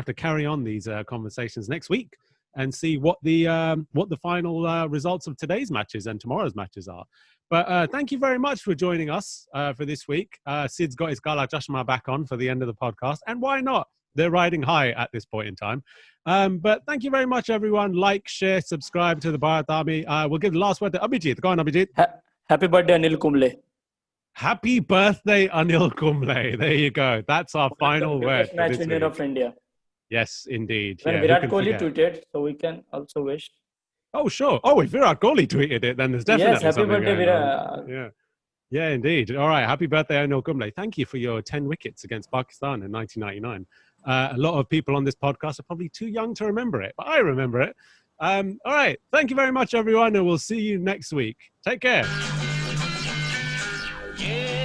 S1: to carry on these conversations next week and see what the final results of today's matches and tomorrow's matches are. But thank you very much for joining us for this week. Sid's got his Gala Chashma back on for the end of the podcast. And why not? They're riding high at this point in time. But thank you very much, everyone. Like, share, subscribe to the Bharat Army. We'll give the last word to Abhijit. Go on, Abhijit.
S9: Happy birthday, Anil Kumble.
S1: Happy birthday, Anil Kumble. There you go. That's our final word.
S9: Best match winner of India.
S1: Yes, indeed.
S9: When Virat Kohli tweeted, so we can also wish.
S1: Oh, sure. Oh, if Virat Kohli tweeted it, then there's definitely
S9: yes, happy birthday, Virat.
S1: Yeah, indeed. All right. Happy birthday, Anil Kumble. Thank you for your 10 wickets against Pakistan in 1999. A lot of people on this podcast are probably too young to remember it, but I remember it. All right. Thank you very much, everyone, and we'll see you next week. Take care.
S10: Yeah.